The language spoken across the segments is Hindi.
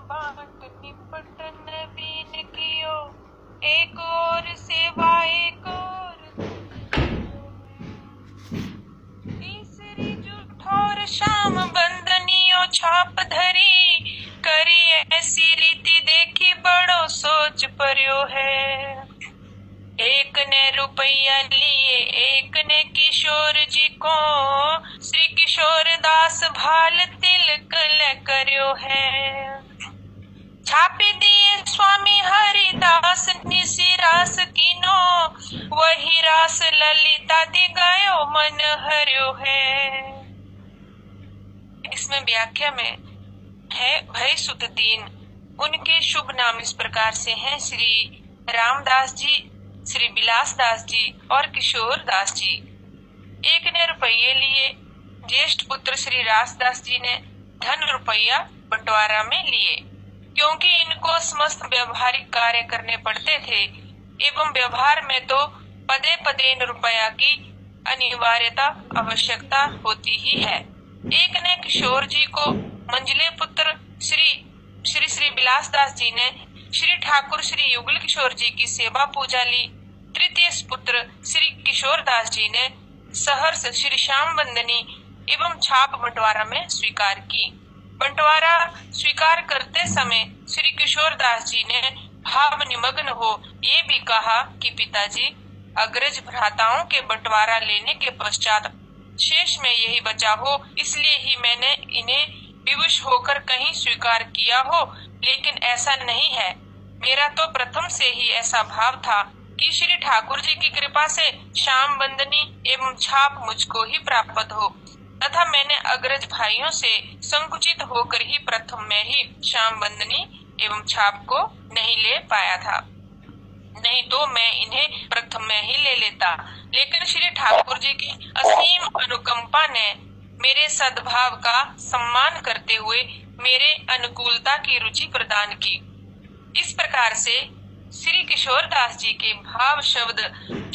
बाट निपट नवीन कियो, एक और सेवा एक और तीसरी जुठोर श्याम बंदनियो छाप धरी, करी ऐसी रीति देखी बड़ो सोच पर्यो है। एक ने रुपया लिए एक ने किशोर जी को, श्री किशोर दास भाल तिलक ले कर्यो है। छापी दिए स्वामी हरिदास निसी रास कीनो, वही रास ललिता दी गयो मन हर्यो है। इसमें व्याख्या में है भय सुत दीन। उनके शुभ नाम इस प्रकार से हैं श्री रामदास जी, श्री बिलास दास जी और किशोर दास जी। एक ने रुपये लिए, ज्येष्ठ पुत्र श्री रासदास जी ने धन रुपया बंटवारा में लिए, क्योंकि इनको समस्त व्यवहारिक कार्य करने पड़ते थे एवं व्यवहार में तो पदे पदे इन रुपया की अनिवार्यता आवश्यकता होती ही है। एक ने किशोर जी को मंझले पुत्र श्री बिलास दास जी ने श्री ठाकुर श्री युगल किशोर जी की सेवा पूजा ली। तृतीय पुत्र श्री किशोर दास जी ने सहर्ष श्री श्याम बंदनी एवं छाप बंटवारा में स्वीकार की। बंटवारा स्वीकार करते समय श्री किशोर दास जी ने भाव निमग्न हो ये भी कहा कि पिताजी, अग्रज भ्राताओं के बंटवारा लेने के पश्चात शेष में यही बचा हो, इसलिए ही मैंने इन्हें विवश होकर कहीं स्वीकार किया हो, लेकिन ऐसा नहीं है। मेरा तो प्रथम से ही ऐसा भाव था कि श्री ठाकुर जी की कृपा से श्याम बंदनी एवं छाप मुझको ही प्राप्त हो, तथा मैंने अग्रज भाइयों से संकुचित होकर ही प्रथम में ही श्याम बंदनी एवं छाप को नहीं ले पाया था, नहीं तो मैं इन्हें प्रथम में ही ले लेता। लेकिन श्री ठाकुर जी की असीम अनुकंपा ने मेरे सद्भाव का सम्मान करते हुए मेरे अनुकूलता की रुचि प्रदान की। इस प्रकार से श्री किशोर दास जी के भाव शब्द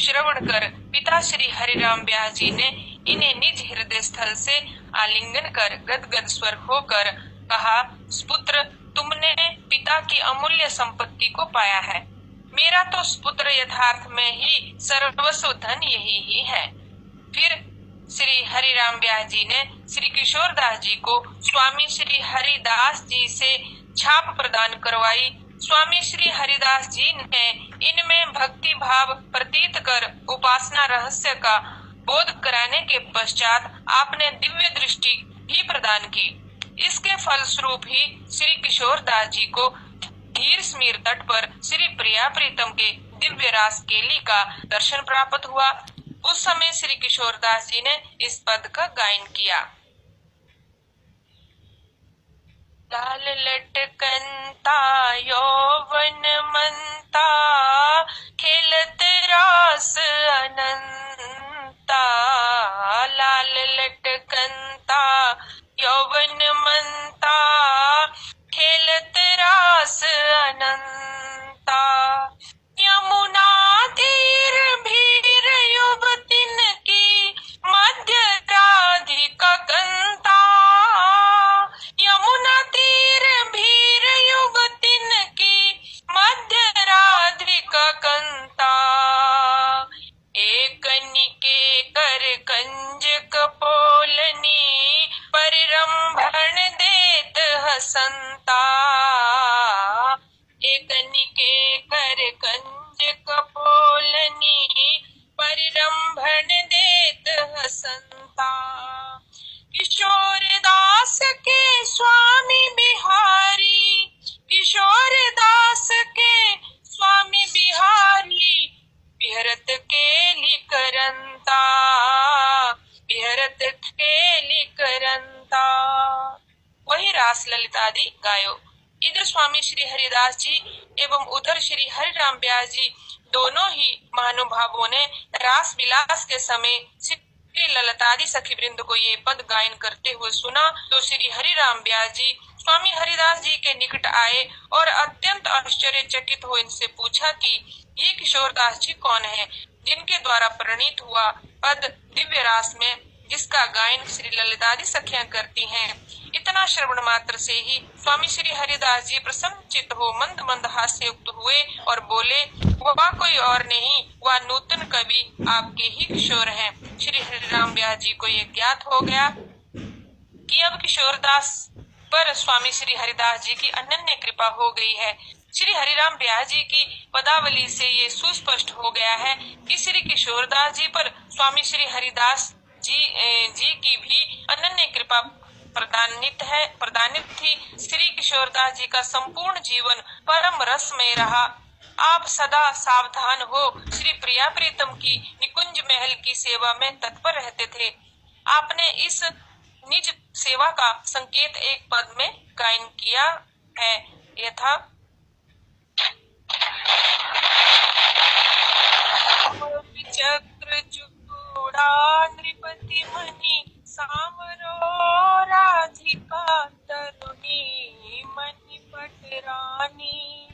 श्रवण कर पिता श्री हरिराम व्यास जी ने इन्हें निज हृदय स्थल से आलिंगन कर गदगद स्वर होकर कहा, पुत्र, तुमने पिता की अमूल्य संपत्ति को पाया है। मेरा तो पुत्र यथार्थ में ही सर्वस्व धन यही ही है। फिर श्री हरिराम व्यास जी ने श्री किशोर दास जी को स्वामी श्री हरिदास जी से छाप प्रदान करवाई। स्वामी श्री हरिदास जी ने इनमें भक्ति भाव प्रतीत कर उपासना रहस्य का बोध कराने के पश्चात आपने दिव्य दृष्टि भी प्रदान की। इसके फलस्वरूप ही श्री किशोर दास जी को धीर समीर तट पर श्री प्रिया प्रीतम के दिव्य रास केली का दर्शन प्राप्त हुआ। उस समय श्री किशोर दास जी ने इस पद का गायन किया। लाल लटकंता यौवन मनता, खेलत रास अनंता। लाल लटकंता यौवन मनता, खेलत रास अनंता। यमुना तीर भीर युवतिन की, मध्य राधिका कंता। यमुना तीर भीर युवतिन की, मध्य राधिका कंता। एक निके कर कंज कपोलनी, परिरंभण देत हसंता। एक निके कर कंज कपोलनी, परिरंभण देत हसंता। किशोर दास के स्वामी बिहारी, किशोर दास के स्वामी बिहारी। बिहरत केली करंता, बिहरत केली करंता। वही रास ललितादि गायो। इधर स्वामी श्री हरिदास जी एवं उधर श्री हरिराम व्यास जी दोनों ही महानुभावों ने रास विलास के समय श्री ललितादि सखी वृंद को ये पद गायन करते हुए सुना तो श्री हरिराम व्यास जी स्वामी हरिदास जी के निकट आए और अत्यंत आश्चर्यचकित हो इनसे पूछा कि ये किशोर दास जी कौन है जिनके द्वारा प्रणीत हुआ पद दिव्य रास में जिसका गायन श्री ललितादि सखियां करती हैं। इतना श्रवण मात्र से ही स्वामी श्री हरिदास जी प्रसन्नचित्त हो मंद मंद हास्य युक्त हुए और बोले, वह कोई और नहीं, वह नूतन कवि आपके ही किशोर हैं। श्री हरिराम व्यास जी को ये ज्ञात हो गया कि अब किशोरदास पर स्वामी श्री हरिदास जी की अनन्य कृपा हो गई है। श्री हरिराम व्यास जी की पदावली से ये सुस्पष्ट हो गया है कि श्री किशोरदास जी पर स्वामी श्री हरिदास जी की भी अनन्य कृपा प्रदानित थी। श्री किशोरदास जी का संपूर्ण जीवन परम रस में रहा। आप सदा सावधान हो श्री प्रिया प्रीतम की निकुंज महल की सेवा में तत्पर रहते थे। आपने इस निज सेवा का संकेत एक पद में गायन किया है, यथा चक्र चूड़ा नृपति मणि सामरो राधिका तरुणी मणि पटरानी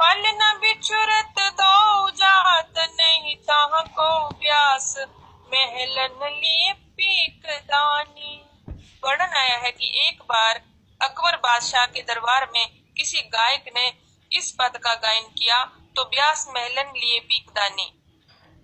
फल न बिचुरत दो जात नहीं ताह को व्यास महलन लिए पीक दानी। वर्णन आया है कि एक बार अकबर बादशाह के दरबार में किसी गायक ने इस पद का गायन किया तो व्यास महलन लिए पीकदानी।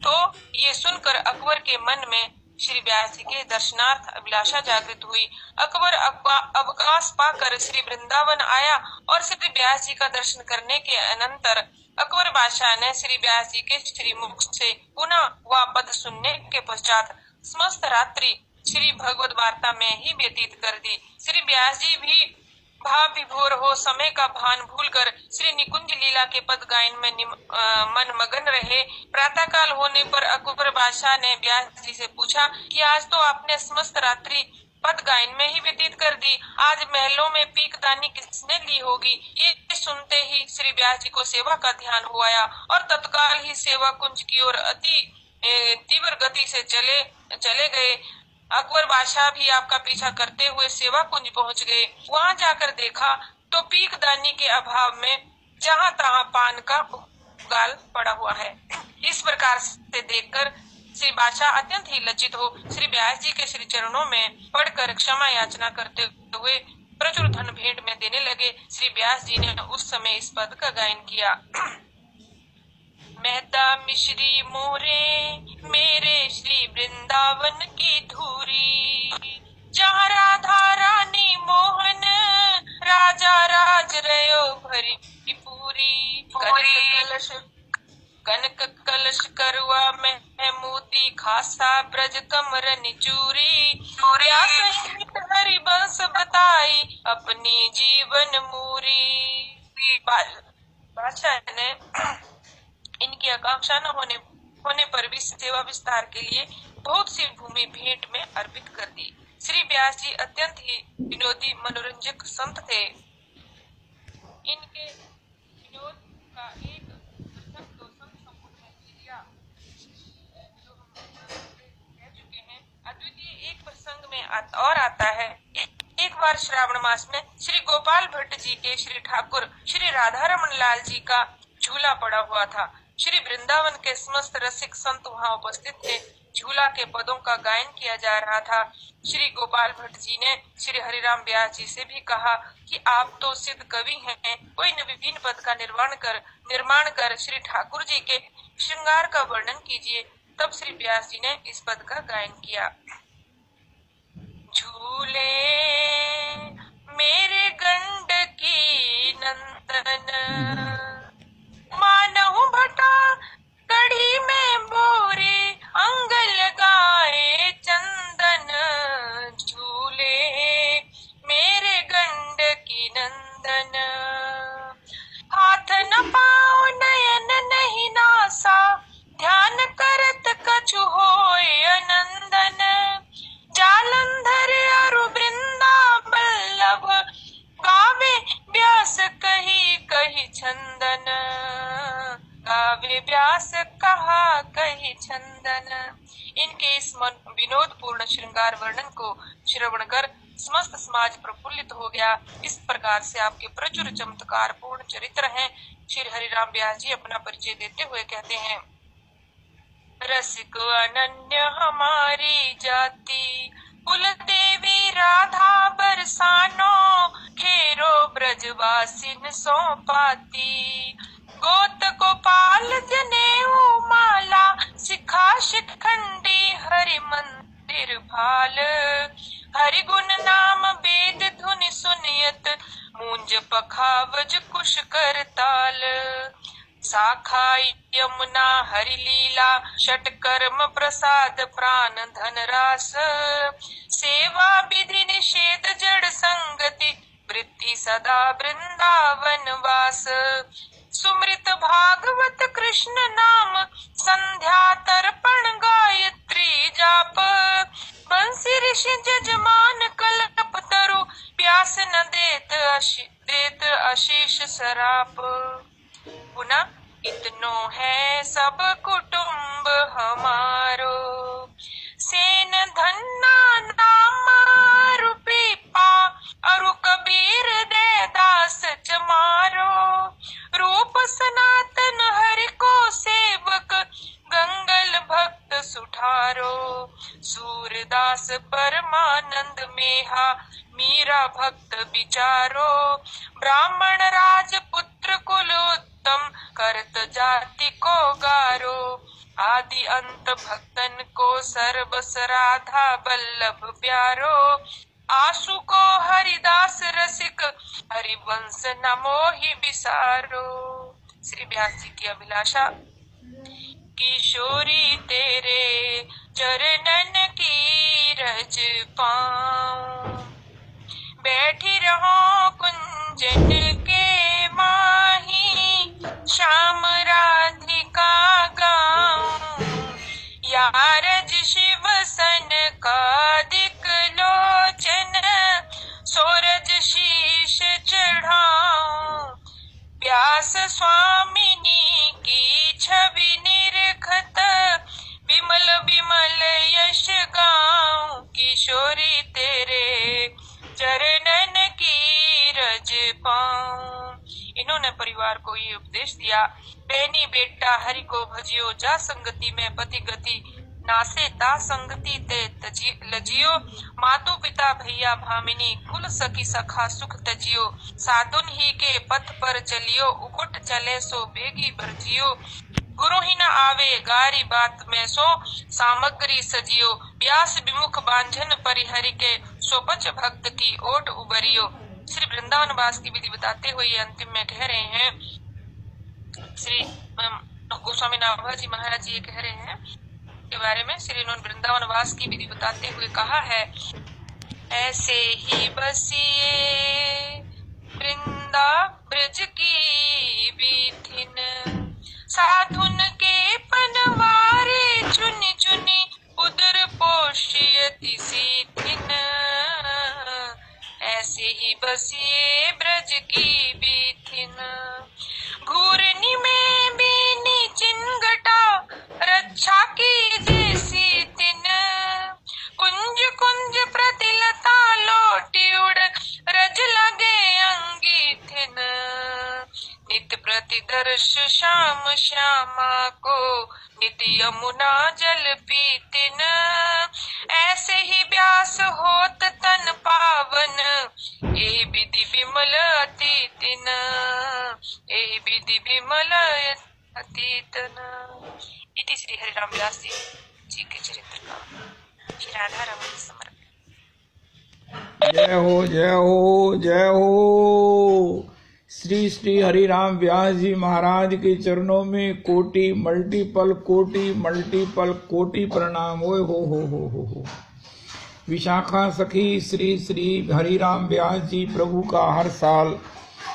तो ये सुनकर अकबर के मन में श्री व्यास जी के दर्शनार्थ अभिलाषा जागृत हुई। अकबर अवकाश पाकर श्री वृंदावन आया और श्री व्यास जी का दर्शन करने के अनंतर अकबर बादशाह ने श्री व्यास जी के श्रीमुख से पुनः वह पद सुनने के पश्चात समस्त रात्रि श्री भगवत वार्ता में ही व्यतीत कर दी। श्री व्यास जी भी भाव विभोर हो समय का भान भूलकर श्री निकुंज लीला के पद गायन में मन मगन रहे। प्रातः काल होने पर अकबर बादशाह ने व्यास जी से पूछा कि आज तो आपने समस्त रात्रि पद गायन में ही व्यतीत कर दी, आज महलों में पीकदानी किसने ली होगी। ये सुनते ही श्री व्यास जी को सेवा का ध्यान हो आया और तत्काल ही सेवा कुंज की ओर अति तीव्र गति से चले गए। अकबर बादशाह भी आपका पीछा करते हुए सेवा कुंज पहुंच गए। वहां जाकर देखा तो पीकदानी के अभाव में जहां तहां पान का गाल पड़ा हुआ है। इस प्रकार से देखकर श्री बादशाह अत्यंत ही लज्जित हो श्री व्यास जी के श्री चरणों में पड़कर क्षमा याचना करते हुए प्रचुर धन भेंट में देने लगे। श्री व्यास जी ने उस समय इस पद का गायन किया। मेहता मिश्री मोरे मेरे श्री वृंदावन की धूरी, जहाँ राधा रानी मोहन राजा राज रयो भरी पूरी। कनक कलश करुआ में मोती खासा ब्रज कमर निचूरी, हरि बंस बताई अपनी जीवन मूरी। बादशाह ने इनकी आकांक्षा न होने पर भी सेवा विस्तार के लिए बहुत सी भूमि भेंट में अर्पित कर दी। श्री व्यास जी अत्यंत ही विनोदी मनोरंजक संत थे। इनके विनोद का एक प्रसंग तो संत संपुट में लिया जो हम कह चुके हैं। अद्वितीय एक प्रसंग में और आता है। एक बार श्रावण मास में श्री गोपाल भट्ट जी के श्री ठाकुर श्री राधा रमन लाल जी का झूला पड़ा हुआ था। श्री वृंदावन के समस्त रसिक संत वहां उपस्थित थे। झूला के पदों का गायन किया जा रहा था। श्री गोपाल भट्ट जी ने श्री हरिराम व्यास जी से भी कहा कि आप तो सिद्ध कवि हैं, कोई न विभिन्न पद का निर्माण कर श्री ठाकुर जी के श्रृंगार का वर्णन कीजिए। तब श्री व्यास जी ने इस पद का गायन किया। झूले मेरे गंड की नंदन, मानहु भटा कड़ी में बोरे अंग लगाए चंदन। झूले मेरे गंड की नंदन, हाथ न पाओ नयन नहीं नासा, ध्यान करत कछु होय अनंदन। जालंधर अरु वृंदा बल्लभ, गावे व्यास कही कही छंदन। गावे व्यास कहा कही छंदन। इनके इस विनोदपूर्ण श्रृंगार वर्णन को श्रवण कर समस्त समाज प्रफुल्लित हो गया। इस प्रकार से आपके प्रचुर चमत्कार पूर्ण चरित्र हैं। श्री हरिराम व्यास जी अपना परिचय देते हुए कहते हैं, रसिक अनन्य हमारी जाति। कुल देवी राधा बरसानो, खेरो ब्रजवासिन सो पाती। गोत गोपाल जनेऊ माला, सिखा शिखंडी हरि मंदिर भाल। हरि गुण नाम वेद धुनि सुनियत, मूंज पखावज कुश कर ताल। शाखा यमुना हरि लीला, षट कर्म प्रसाद प्राण धन रास। सेवा विधि निषेध जड़ संगति, वृत्ति सदा वृंदावन वास। सुमृत भागवत कृष्ण नाम, संध्या तर्पण गायत्री जाप। बंसी ऋषि जजमान कल्प तरु, प्यास न देत आशीष सराप। पुनः इतनो है सब कुटुंब हमारो, सेन धन्ना नाम पीपा। अरु कबीर दे दास चमारो, रूप सनातन हरि को सेवक। गंगल भक्त सुठारो, सूरदास परमानंद मेहा। मीरा भक्त विचारो, ब्राह्मण राजपुत्र कुल उत्तम। करत जाति को गारो, आदि अंत भक्तन को सर्वस। राधा बल्लभ प्यारो, आशु को हरिदास रसिक। हरिवंश न मोहि बिसारो। श्री व्यास जी की अभिलाषा, किशोरी तेरे चरणन की रज पाऊं। बैठी रहो कुंजन के माही, श्याम राधिका गाऊं। यारज शिव सन का दिक लोचन, सोरज शीश चढ़ाऊं। व्यास स्वामिनी की छवि निरखत, विमल विमल यश गाऊं। किशोरी तेरे चरणन की रज पाऊं। इन्होंने परिवार को ये उपदेश दिया, बहनी बेटा हरि को भजियो। जा संगति में पति गति, नासे ता संगति ते लजियो। मातु पिता भैया भामिनी, कुल सखी सखा सुख तजियो। साधुन ही के पथ पर चलियो, उकुट चले सो बेगी भरजियो। गुरु ही न आवे गारी बात में, सो सामग्री सजियो। व्यास विमुख बांझन परिहरि के, सोपच भक्त की ओट उबरियो। श्री वृंदावन वास की विधि बताते हुए अंतिम में कह रहे हैं, श्री गोस्वामी नाभाजी महाराज जी ये कह रहे हैं के बारे में। श्री वृंदावन वास की विधि बताते हुए कहा है, ऐसे ही बसिए वृंदा ब्रज की बीथिन। साधुन के पनवारे चुनी चुनी, उदर पोषयति सीथिन। ऐसे ही बसिए ब्रज की बीथिन। घूरनी में बीनी चिनगटा, रक्षा की जैसी तिन। कुंज कुंज प्रतिलता लोटी उड़, रज लगे अंगी थिन। नित्य प्रतिदर्श श्याम श्यामा को, नित्य यमुना जल पीतिन। ऐसे ही व्यास होत तन पावन, ए विधि विमल अतीतिन। ए विधि विमल अतीतन। इति श्री हरिराम व्यास जी के चरित्र का श्री राधा रमन समर्पित। जय हो जय हो जय हो। श्री श्री हरिराम व्यास जी महाराज के चरणों में कोटि मल्टीपल कोटि प्रणाम। हो। विशाखा सखी श्री श्री हरिराम व्यास जी प्रभु का हर साल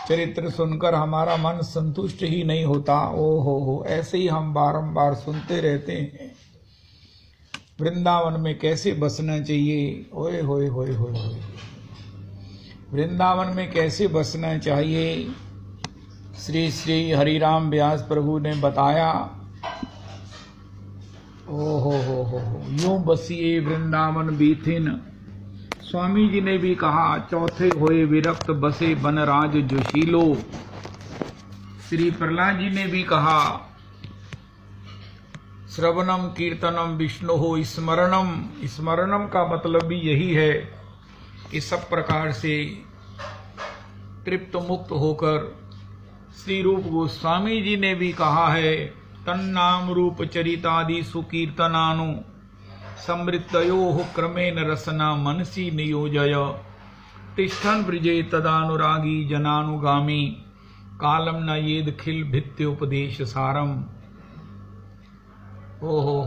चरित्र सुनकर हमारा मन संतुष्ट ही नहीं होता। हो ऐसे ही हम बारंबार सुनते रहते हैं। वृंदावन में कैसे बसना चाहिए। ओए होए होए होए होए। वृंदावन में कैसे बसना चाहिए श्री श्री हरिराम व्यास प्रभु ने बताया। हो यूं बसिए वृंदावन बीथिन। स्वामी जी ने भी कहा, चौथे होए विरक्त बसे बनराज जोशीलो। श्री प्रहलाद जी ने भी कहा, श्रवणम कीर्तनम विष्णु हो स्मरणम। स्मरणम का मतलब भी यही है कि सब प्रकार से तृप्त मुक्त होकर, श्री रूप गोस्वामी जी ने भी कहा है, तन्नाम रूप चरितादि सुकीर्तनानु समृद्धयो क्रमेण रसना मनसी नियोजय तिष्ठन ब्रजे तदानुरागी जनानुगामी कालम न येद खिल भित्ति उपदेश सारम। हो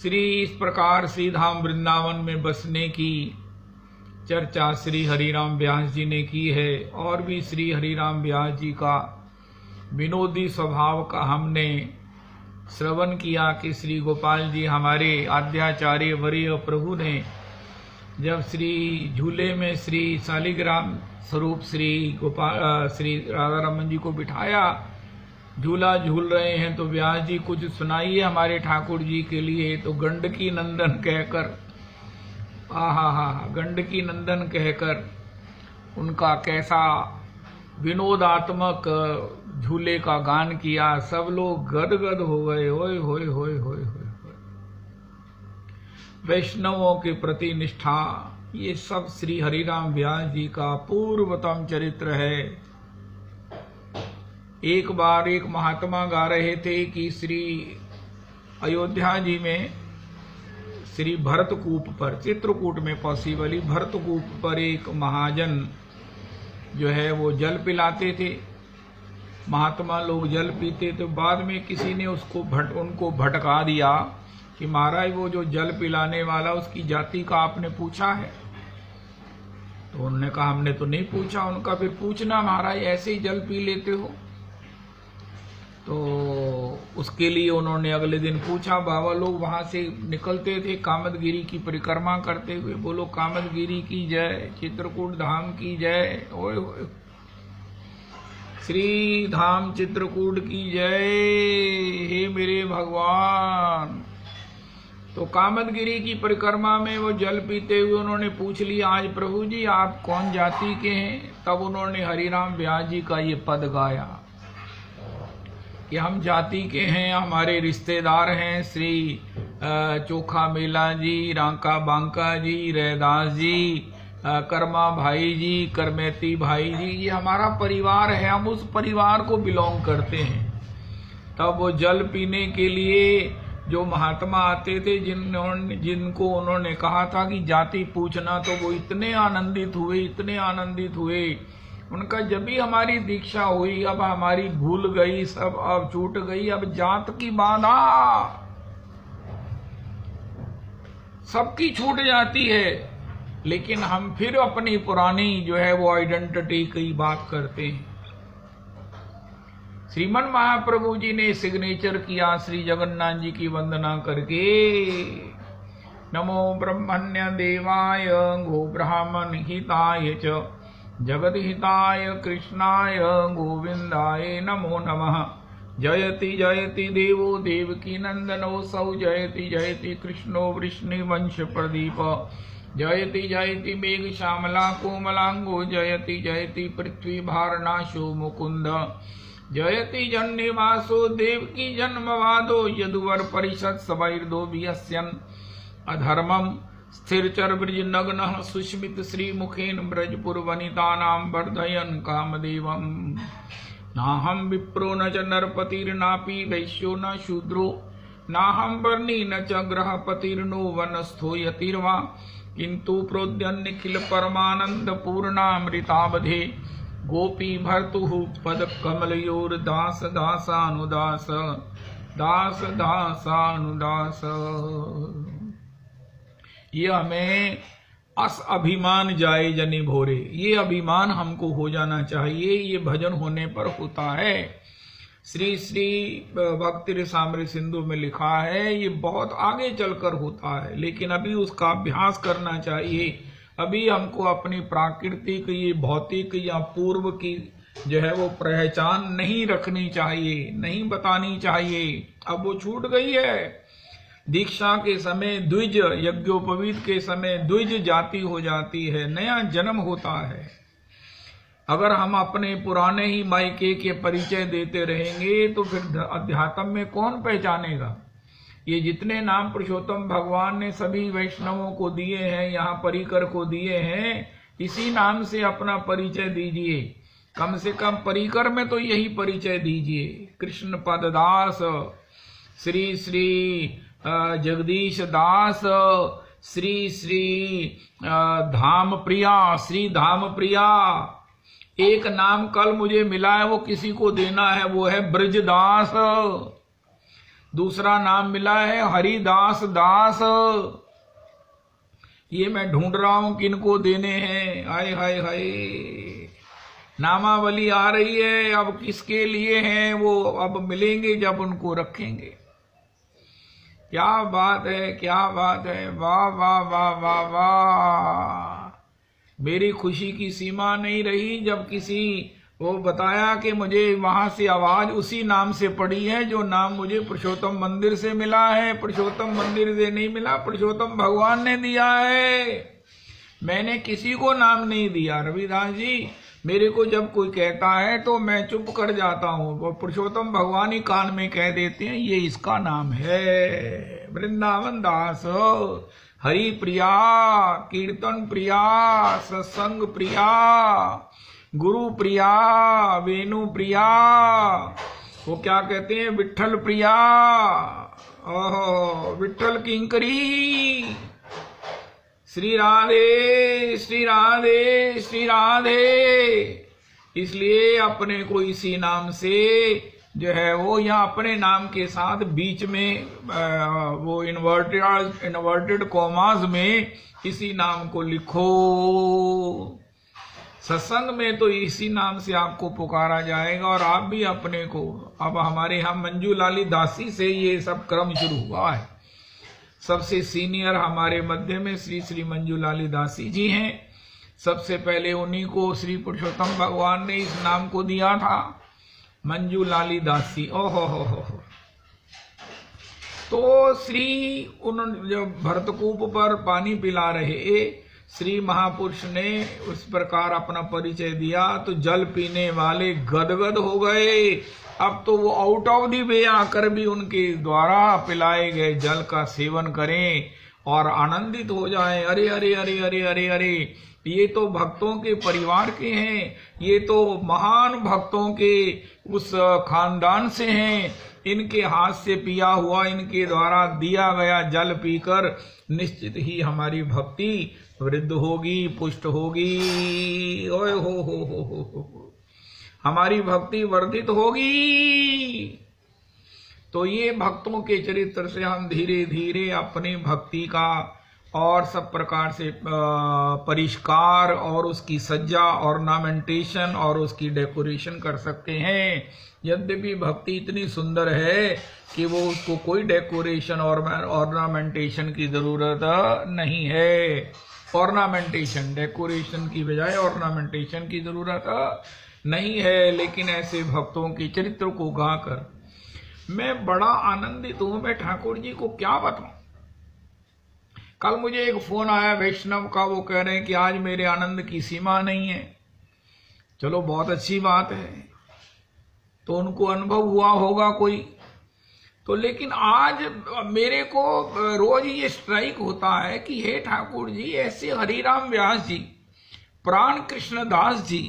श्री इस प्रकार श्री धाम वृंदावन में बसने की चर्चा श्री हरिराम व्यास जी ने की है, और भी श्री हरिराम व्यास जी का विनोदी स्वभाव का हमने श्रवण किया कि श्री गोपाल जी हमारे आद्याचार्य वरीय प्रभु ने जब श्री झूले में श्री शालिग्राम स्वरूप श्री राधा रमन जी को बिठाया, झूला झूल रहे हैं, तो व्यास जी कुछ सुनाइए हमारे ठाकुर जी के लिए। तो गंडकी नंदन कहकर, गंडकी नंदन कहकर उनका कैसा विनोदात्मक झूले का गान किया। सब लोग गदगद हो गए। ओए होए होए होए होए। वैष्णवों के प्रति निष्ठा, ये सब श्री हरिराम व्यास जी का पूर्वतम चरित्र है। एक बार एक महात्मा गा रहे थे कि श्री अयोध्या जी में श्री भरतकूप पर, चित्रकूट में पॉसिबली भरतकूप पर एक महाजन जो है वो जल पिलाते थे। महात्मा लोग जल पीते, तो बाद में किसी ने उनको भटका दिया कि महाराज वो जो जल पिलाने वाला उसकी जाति का आपने पूछा है? तो उन्होंने कहा हमने तो नहीं पूछा। उनका फिर पूछना महाराज ऐसे ही जल पी लेते हो? तो उसके लिए उन्होंने अगले दिन पूछा। बाबा लोग वहां से निकलते थे कामदगिरी की परिक्रमा करते हुए, बोलो कामदगिरी की जय, चित्रकूट धाम की जय, ओए ओए श्री धाम चित्रकूट की जय, हे मेरे भगवान। तो कामदगिरी की परिक्रमा में वो जल पीते हुए उन्होंने पूछ लिया, आज प्रभु जी आप कौन जाति के हैं? तब उन्होंने हरिराम व्यास जी का ये पद गाया कि हम जाति के हैं, हमारे रिश्तेदार हैं श्री चोखा मेला जी, रांका बांका जी, रैदास जी, कर्मा भाई जी, करमेती भाई जी, ये हमारा परिवार है, हम उस परिवार को बिलोंग करते हैं। तब वो जल पीने के लिए जो महात्मा आते थे, जिनको उन्होंने कहा था कि जाति पूछना, तो वो इतने आनंदित हुए। उनका जब भी हमारी दीक्षा हुई, अब हमारी भूल गई, सब अब छूट गई, अब जात की बाधा सबकी छूट जाती है, लेकिन हम फिर अपनी पुरानी जो है वो आइडेंटिटी की बात करते हैं। श्रीमन महाप्रभु जी ने सिग्नेचर किया श्री जगन्नाथ जी की वंदना करके, नमो ब्रह्मण्य देवाय गो ब्राह्मण हिताय च जगत हिताय कृष्णाय गोविंदाय नमो नमः। जयति जयति देवो देवकी नंदनो सौ, जयति जयति कृष्णो वृष्णि वंश प्रदीप, जयति जयति मेघ श्यामला कोमलांगो, जयति जयति पृथ्वी भारनाशो मुकुंद, जयति जन्निवासो देवकी जन्मवादो, यदुवर परिषद सबैर्दो वियस्यन् अधर्मम, स्थिरचर ब्रज नग्न सुस्मित श्री मुखेन ब्रजपुर वनितानां वर्धयन् कामदेवम्। नाहं विप्रो न च नरपतिर्नापि वैश्यो न शूद्रो, नाहं वर्णी न च ग्रहपतिर्नो वनस्थो यतिर्वा, किंतु प्रोद्यन्निखिल परमानंद पूर्णामृतावधे, गोपी भर्तुः पद कमलयोर दास दासानुदास, दास दासानुदास। ये हमें अस अभिमान जाए जनि भोरे, ये अभिमान हमको हो जाना चाहिए। ये भजन होने पर होता है। श्री श्री भक्ति रसामृत सिंधु में लिखा है, ये बहुत आगे चलकर होता है, लेकिन अभी उसका अभ्यास करना चाहिए। अभी हमको अपनी प्राकृतिक, ये भौतिक या पूर्व की जो है वो पहचान नहीं रखनी चाहिए, नहीं बतानी चाहिए। अब वो छूट गई है। दीक्षा के समय द्विज, यज्ञोपवीत के समय द्विज जाति हो जाती है, नया जन्म होता है। अगर हम अपने पुराने ही मायके के परिचय देते रहेंगे तो फिर अध्यात्म में कौन पहचानेगा। ये जितने नाम पुरुषोत्तम भगवान ने सभी वैष्णवों को दिए हैं, यहाँ परिकर को दिए हैं, इसी नाम से अपना परिचय दीजिए। कम से कम परिकर में तो यही परिचय दीजिए। कृष्ण पददास, श्री श्री जगदीश दास, श्री श्री धाम प्रिया, श्री धाम प्रिया। एक नाम कल मुझे मिला है, वो किसी को देना है, वो है ब्रजदास। दूसरा नाम मिला है हरिदास दास। ये मैं ढूंढ रहा हूं किनको देने हैं। हाय हाय हाय, नामावली आ रही है, अब किसके लिए हैं वो अब मिलेंगे जब उनको रखेंगे। क्या बात है, क्या बात है, वाह वाह वाह वाह वाह। मेरी खुशी की सीमा नहीं रही जब किसी वो बताया कि मुझे वहां से आवाज उसी नाम से पड़ी है जो नाम मुझे पुरुषोत्तम मंदिर से मिला है। पुरुषोत्तम मंदिर से नहीं मिला, पुरुषोत्तम भगवान ने दिया है, मैंने किसी को नाम नहीं दिया। रविदास जी, मेरे को जब कोई कहता है तो मैं चुप कर जाता हूँ, वो पुरुषोत्तम भगवान ही कान में कह देते हैं ये इसका नाम है। वृंदावन दास, हरि प्रिया, कीर्तन प्रिया, सत्संग प्रिया, गुरु प्रिया, वेणु प्रिया, वो क्या कहते हैं, विठल प्रिया, ओहो विठल किंकरी, श्री राधे श्री राधे श्री राधे। इसलिए अपने को इसी नाम से जो है वो यहाँ अपने नाम के साथ बीच में वो इन्वर्टेड कॉमास में इसी नाम को लिखो। सत्संग में तो इसी नाम से आपको पुकारा जाएगा और आप भी अपने को, अब हमारे यहाँ मंजू लाली दासी से ये सब क्रम शुरू हुआ है। सबसे सीनियर हमारे मध्य में श्री श्री मंजू लाली दासी जी हैं। सबसे पहले उन्हीं को श्री पुरुषोत्तम भगवान ने इस नाम को दिया था, मंजू लाली दासी। ओहो हो। तो श्री उन्होंने जब भरतकूप पर पानी पिला रहे श्री महापुरुष ने उस प्रकार अपना परिचय दिया तो जल पीने वाले गदगद हो गए। अब तो वो आउट ऑफ दी वे आकर भी उनके द्वारा पिलाए गए जल का सेवन करें और आनंदित हो जाएं। अरे अरे अरे अरे अरे अरे, ये तो भक्तों के परिवार के हैं, ये तो महान भक्तों के उस खानदान से हैं। इनके हाथ से पिया हुआ, इनके द्वारा दिया गया जल पीकर निश्चित ही हमारी भक्ति वृद्ध होगी, पुष्ट होगी। ओए हो, हमारी भक्ति वर्धित होगी। तो ये भक्तों के चरित्र से हम धीरे धीरे अपनी भक्ति का और सब प्रकार से परिष्कार और उसकी सज्जा, ऑर्नामेंटेशन और उसकी डेकोरेशन कर सकते हैं। यद्यपि भक्ति इतनी सुंदर है कि वो उसको कोई डेकोरेशन और ऑर्नामेंटेशन की जरूरत नहीं है। ऑर्नामेंटेशन, डेकोरेशन की बजाय ऑर्नामेंटेशन की जरूरत नहीं है। लेकिन ऐसे भक्तों के चरित्र को गाकर मैं बड़ा आनंदित हूं। मैं ठाकुर जी को क्या बताऊं। कल मुझे एक फोन आया वैष्णव का, वो कह रहे हैं कि आज मेरे आनंद की सीमा नहीं है। चलो बहुत अच्छी बात है, तो उनको अनुभव हुआ होगा कोई तो। लेकिन आज मेरे को रोज ये स्ट्राइक होता है कि हे ठाकुर जी, ऐसे हरिराम व्यास जी, प्राण कृष्ण दास जी,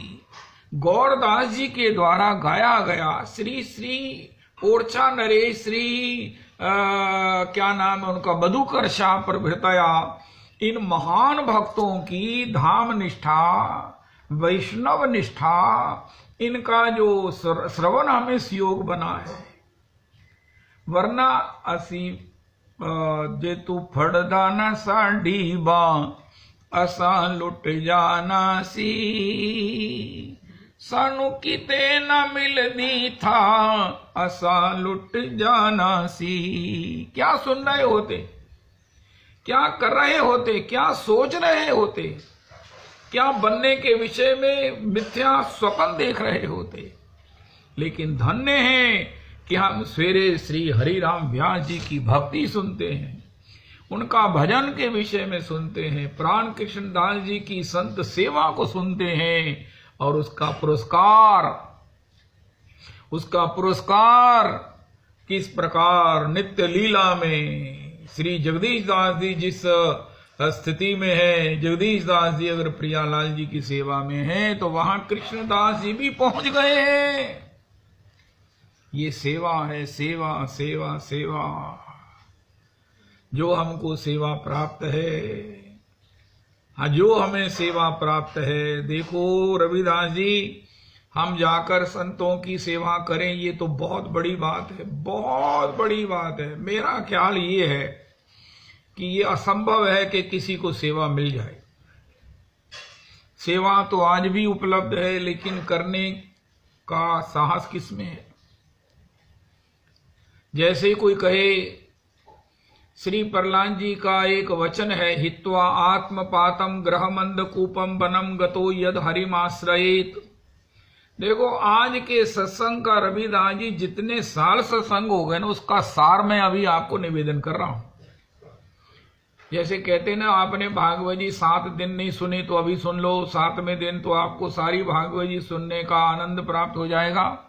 गौरदास जी के द्वारा गाया गया श्री श्री ओरछा नरेश श्री क्या नाम है उनका, मधुकर शाह प्रभृतया, इन महान भक्तों की धाम निष्ठा, वैष्णव निष्ठा, इनका जो श्रवण हमें योग बना है। वरना असी जे तू फड़दा न साडी बा असा लुट जाना सी, सानू किते न मिलनी था असा लुट जाना सी। क्या सुन रहे होते, क्या कर रहे होते, क्या सोच रहे होते, क्या बनने के विषय में मिथ्या स्वप्न देख रहे होते। लेकिन धन्य है कि हम सवेरे श्री हरिराम व्यास जी की भक्ति सुनते हैं, उनका भजन के विषय में सुनते हैं, प्राण कृष्ण दास जी की संत सेवा को सुनते हैं और उसका पुरस्कार किस प्रकार नित्य लीला में श्री जगदीश दास जी जिस स्थिति में है, जगदीश दास जी अगर प्रियालाल जी की सेवा में है तो वहां कृष्णदास जी भी पहुंच गए हैं। ये सेवा है, सेवा सेवा सेवा जो हमको सेवा प्राप्त है। हाँ, जो हमें सेवा प्राप्त है। देखो रविदास जी, हम जाकर संतों की सेवा करें, ये तो बहुत बड़ी बात है, बहुत बड़ी बात है। मेरा ख्याल ये है कि ये असंभव है कि किसी को सेवा मिल जाए। सेवा तो आज भी उपलब्ध है, लेकिन करने का साहस किसमें है। जैसे कोई कहे, श्री प्रहलाद जी का एक वचन है, हित्वा आत्मपातम ग्रहमंद कूपम वनम गतो यद हरिमाश्रयेत। देखो आज के सत्संग का रविदास जी जितने साल सत्संग हो गए ना, उसका सार मैं अभी आपको निवेदन कर रहा हूं। जैसे कहते ना, आपने भागवत जी 7 दिन नहीं सुनी तो अभी सुन लो, 7वें दिन तो आपको सारी भागवत जी सुनने का आनंद प्राप्त हो जाएगा।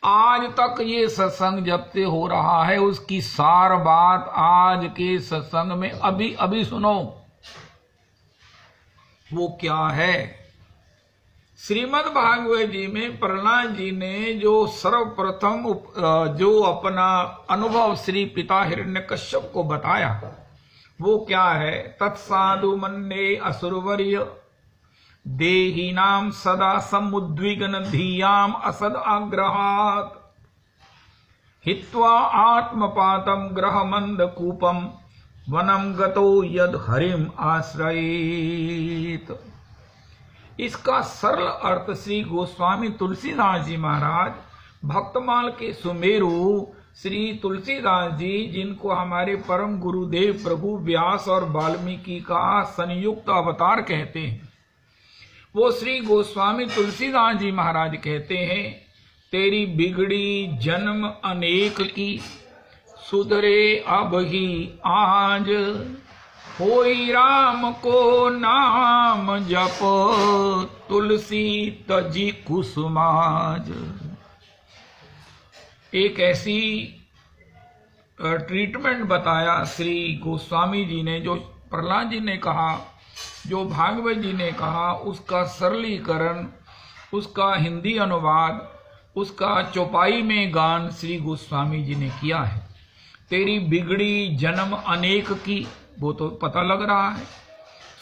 आज तक ये सत्संग जब से हो रहा है, उसकी सार बात आज के सत्संग में अभी अभी सुनो। वो क्या है? श्रीमद् भागवत जी में प्रहलाद जी ने जो सर्वप्रथम जो अपना अनुभव श्री पिता हिरण्यकश्यप को बताया, वो क्या है? तत्साधु मन्ये असुरवर्य देहिनाम सदा समुद्विग्न धियाम असद आग्रहात् हित्वा आत्मपातम ग्रहमंद कूपम वनम गतो यद हरिम आश्रयेत। इसका सरल अर्थ श्री गोस्वामी तुलसीदास जी महाराज, भक्तमाल के सुमेरु श्री तुलसीदास जी, जिनको हमारे परम गुरुदेव प्रभु व्यास और वाल्मीकि का संयुक्त अवतार कहते हैं, वो श्री गोस्वामी तुलसीदास जी महाराज कहते हैं, तेरी बिगड़ी जन्म अनेक की सुधरे अब ही आज, होई राम को नाम जप तुलसी तजी कुसुमाज। एक ऐसी ट्रीटमेंट बताया श्री गोस्वामी जी ने, जो प्रहलाद जी ने कहा, जो भागवत जी ने कहा, उसका सरलीकरण, उसका हिंदी अनुवाद, उसका चौपाई में गान श्री गोस्वामी जी ने किया है। तेरी बिगड़ी जन्म अनेक की, वो तो पता लग रहा है,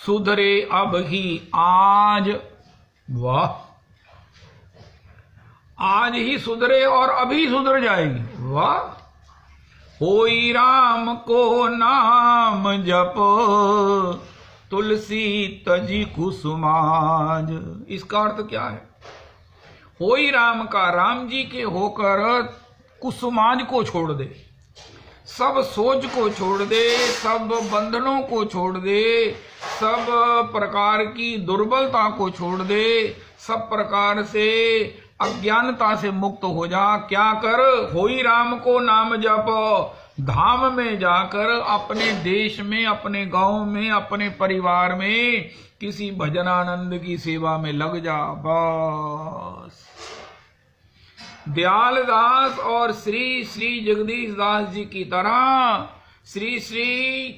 सुधरे अब ही आज, वाह, आज ही सुधरे और अभी सुधर जाएगी, वाह। होई राम को नाम जप तुलसी तजी कुसुमाज। इसका अर्थ क्या है? होई राम का, राम जी के होकर कुसुमाज को छोड़ दे, सब सोच को छोड़ दे, सब बंधनों को छोड़ दे, सब प्रकार की दुर्बलता को छोड़ दे, सब प्रकार से अज्ञानता से मुक्त हो जा। क्या कर? होई राम को नाम जप, धाम में जाकर अपने देश में, अपने गांव में, अपने परिवार में किसी भजनानंद की सेवा में लग जा, बस। दयाल दास और श्री श्री जगदीश दास जी की तरह श्री श्री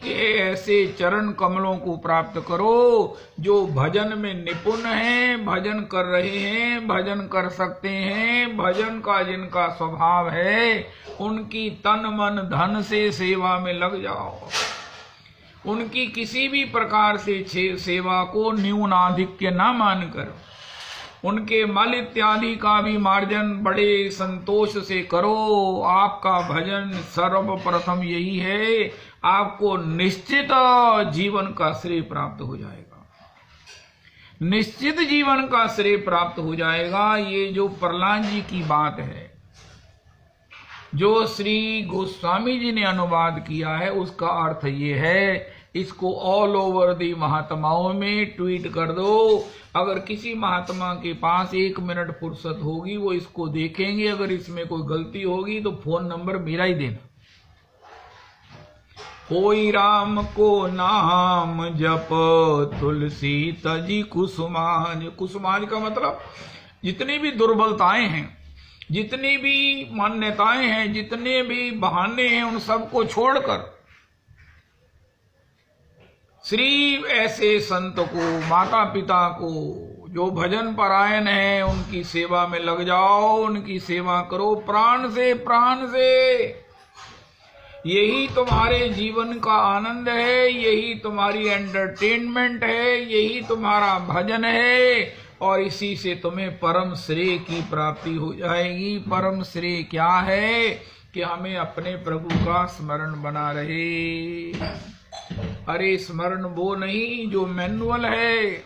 के ऐसे चरण कमलों को प्राप्त करो, जो भजन में निपुण हैं, भजन कर रहे हैं, भजन कर सकते हैं, भजन का जिनका स्वभाव है, उनकी तन मन धन से सेवा में लग जाओ। उनकी किसी भी प्रकार से सेवा को न्यूनाधिक्य न मानकर उनके मल इत्यादि का भी मार्जन बड़े संतोष से करो। आपका भजन सर्वप्रथम यही है, आपको निश्चित जीवन का श्रेय प्राप्त हो जाएगा, निश्चित जीवन का श्रेय प्राप्त हो जाएगा। ये जो प्रहलाद जी की बात है, जो श्री गोस्वामी जी ने अनुवाद किया है, उसका अर्थ ये है, इसको ऑल ओवर दी महात्माओं में ट्वीट कर दो। अगर किसी महात्मा के पास 1 मिनट फुर्सत होगी, वो इसको देखेंगे, अगर इसमें कोई गलती होगी तो फोन नंबर मेरा ही देना। होई राम को नाम जप, तुलसी तजी कुसुमाज। कुसुमाज का मतलब जितनी भी दुर्बलताएं हैं, जितनी भी मान्यताएं हैं, जितने भी बहाने हैं, उन सबको छोड़कर श्री ऐसे संत को, माता पिता को, जो भजन परायण है, उनकी सेवा में लग जाओ, उनकी सेवा करो प्राण से, प्राण से। यही तुम्हारे जीवन का आनंद है, यही तुम्हारी एंटरटेनमेंट है, यही तुम्हारा भजन है, और इसी से तुम्हें परम श्रेय की प्राप्ति हो जाएगी। परम श्रेय क्या है कि हमें अपने प्रभु का स्मरण बना रहे। अरे स्मरण वो नहीं जो मैनुअल है,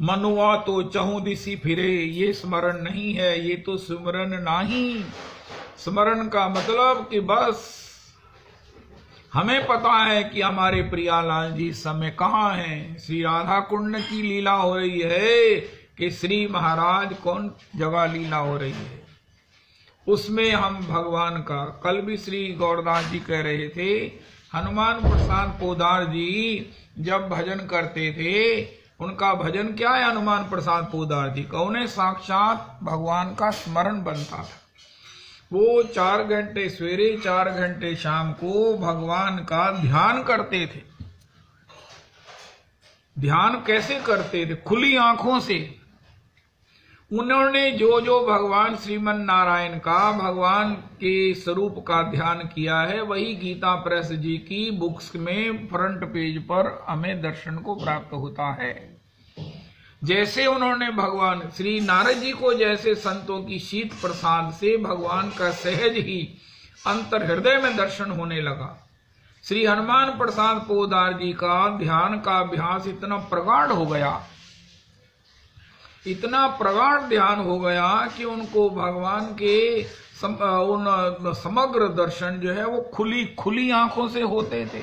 मनुआ तो चहु दिसी फिरे, ये स्मरण नहीं है, ये तो स्मरण नहीं। स्मरण का मतलब कि बस हमें पता है कि हमारे प्रियालाल जी इस समय कहाँ हैं। श्री राधा कुंड की लीला हो रही है कि श्री महाराज कौन जगह लीला हो रही है, उसमें हम भगवान का, कल भी श्री गौरदास जी कह रहे थे, हनुमान प्रसाद पोदार जी जब भजन करते थे, उनका भजन क्या है, हनुमान प्रसाद पोदार जी का, उन्हें साक्षात भगवान का स्मरण बनता था। वो 4 घंटे सवेरे 4 घंटे शाम को भगवान का ध्यान करते थे। ध्यान कैसे करते थे? खुली आंखों से। उन्होंने जो जो भगवान श्रीमन नारायण का, भगवान के स्वरूप का ध्यान किया है, वही गीता प्रेस जी की बुक्स में फ्रंट पेज पर हमें दर्शन को प्राप्त होता है। जैसे उन्होंने भगवान श्री नारद जी को जैसे संतों की शीत प्रसाद से भगवान का सहज ही अंतर हृदय में दर्शन होने लगा, श्री हनुमान प्रसाद पोदार जी का ध्यान का अभ्यास इतना प्रगाढ़ हो गया, इतना प्रगाढ़ ध्यान हो गया कि उनको भगवान के उन समग्र दर्शन जो है वो खुली आंखों से होते थे।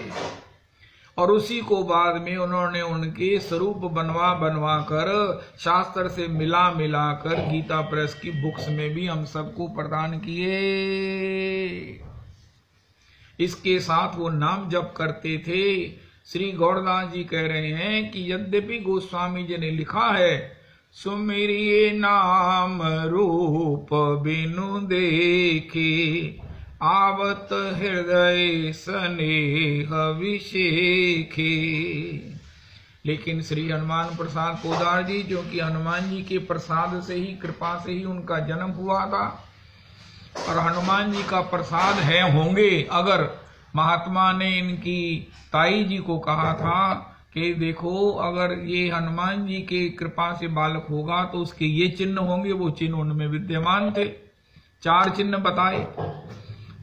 और उसी को बाद में उन्होंने उनके स्वरूप बनवा कर शास्त्र से मिला कर गीता प्रेस की बुक्स में भी हम सबको प्रदान किए। इसके साथ वो नाम जप करते थे। श्री गौरदास जी कह रहे हैं कि यद्यपि गोस्वामी जी ने लिखा है, सुमिरिये नाम रूप बिनु देखे, आवत हृदय स्नेह विशेखे। लेकिन श्री हनुमान प्रसाद पोदार जी, जो कि हनुमान जी के प्रसाद से ही, कृपा से ही उनका जन्म हुआ था, और हनुमान जी का प्रसाद है होंगे। अगर महात्मा ने इनकी ताई जी को कहा था कि देखो अगर ये हनुमान जी के कृपा से बालक होगा तो उसके ये चिन्ह होंगे, वो चिन्ह उनमें विद्यमान थे, 4 चिन्ह बताए।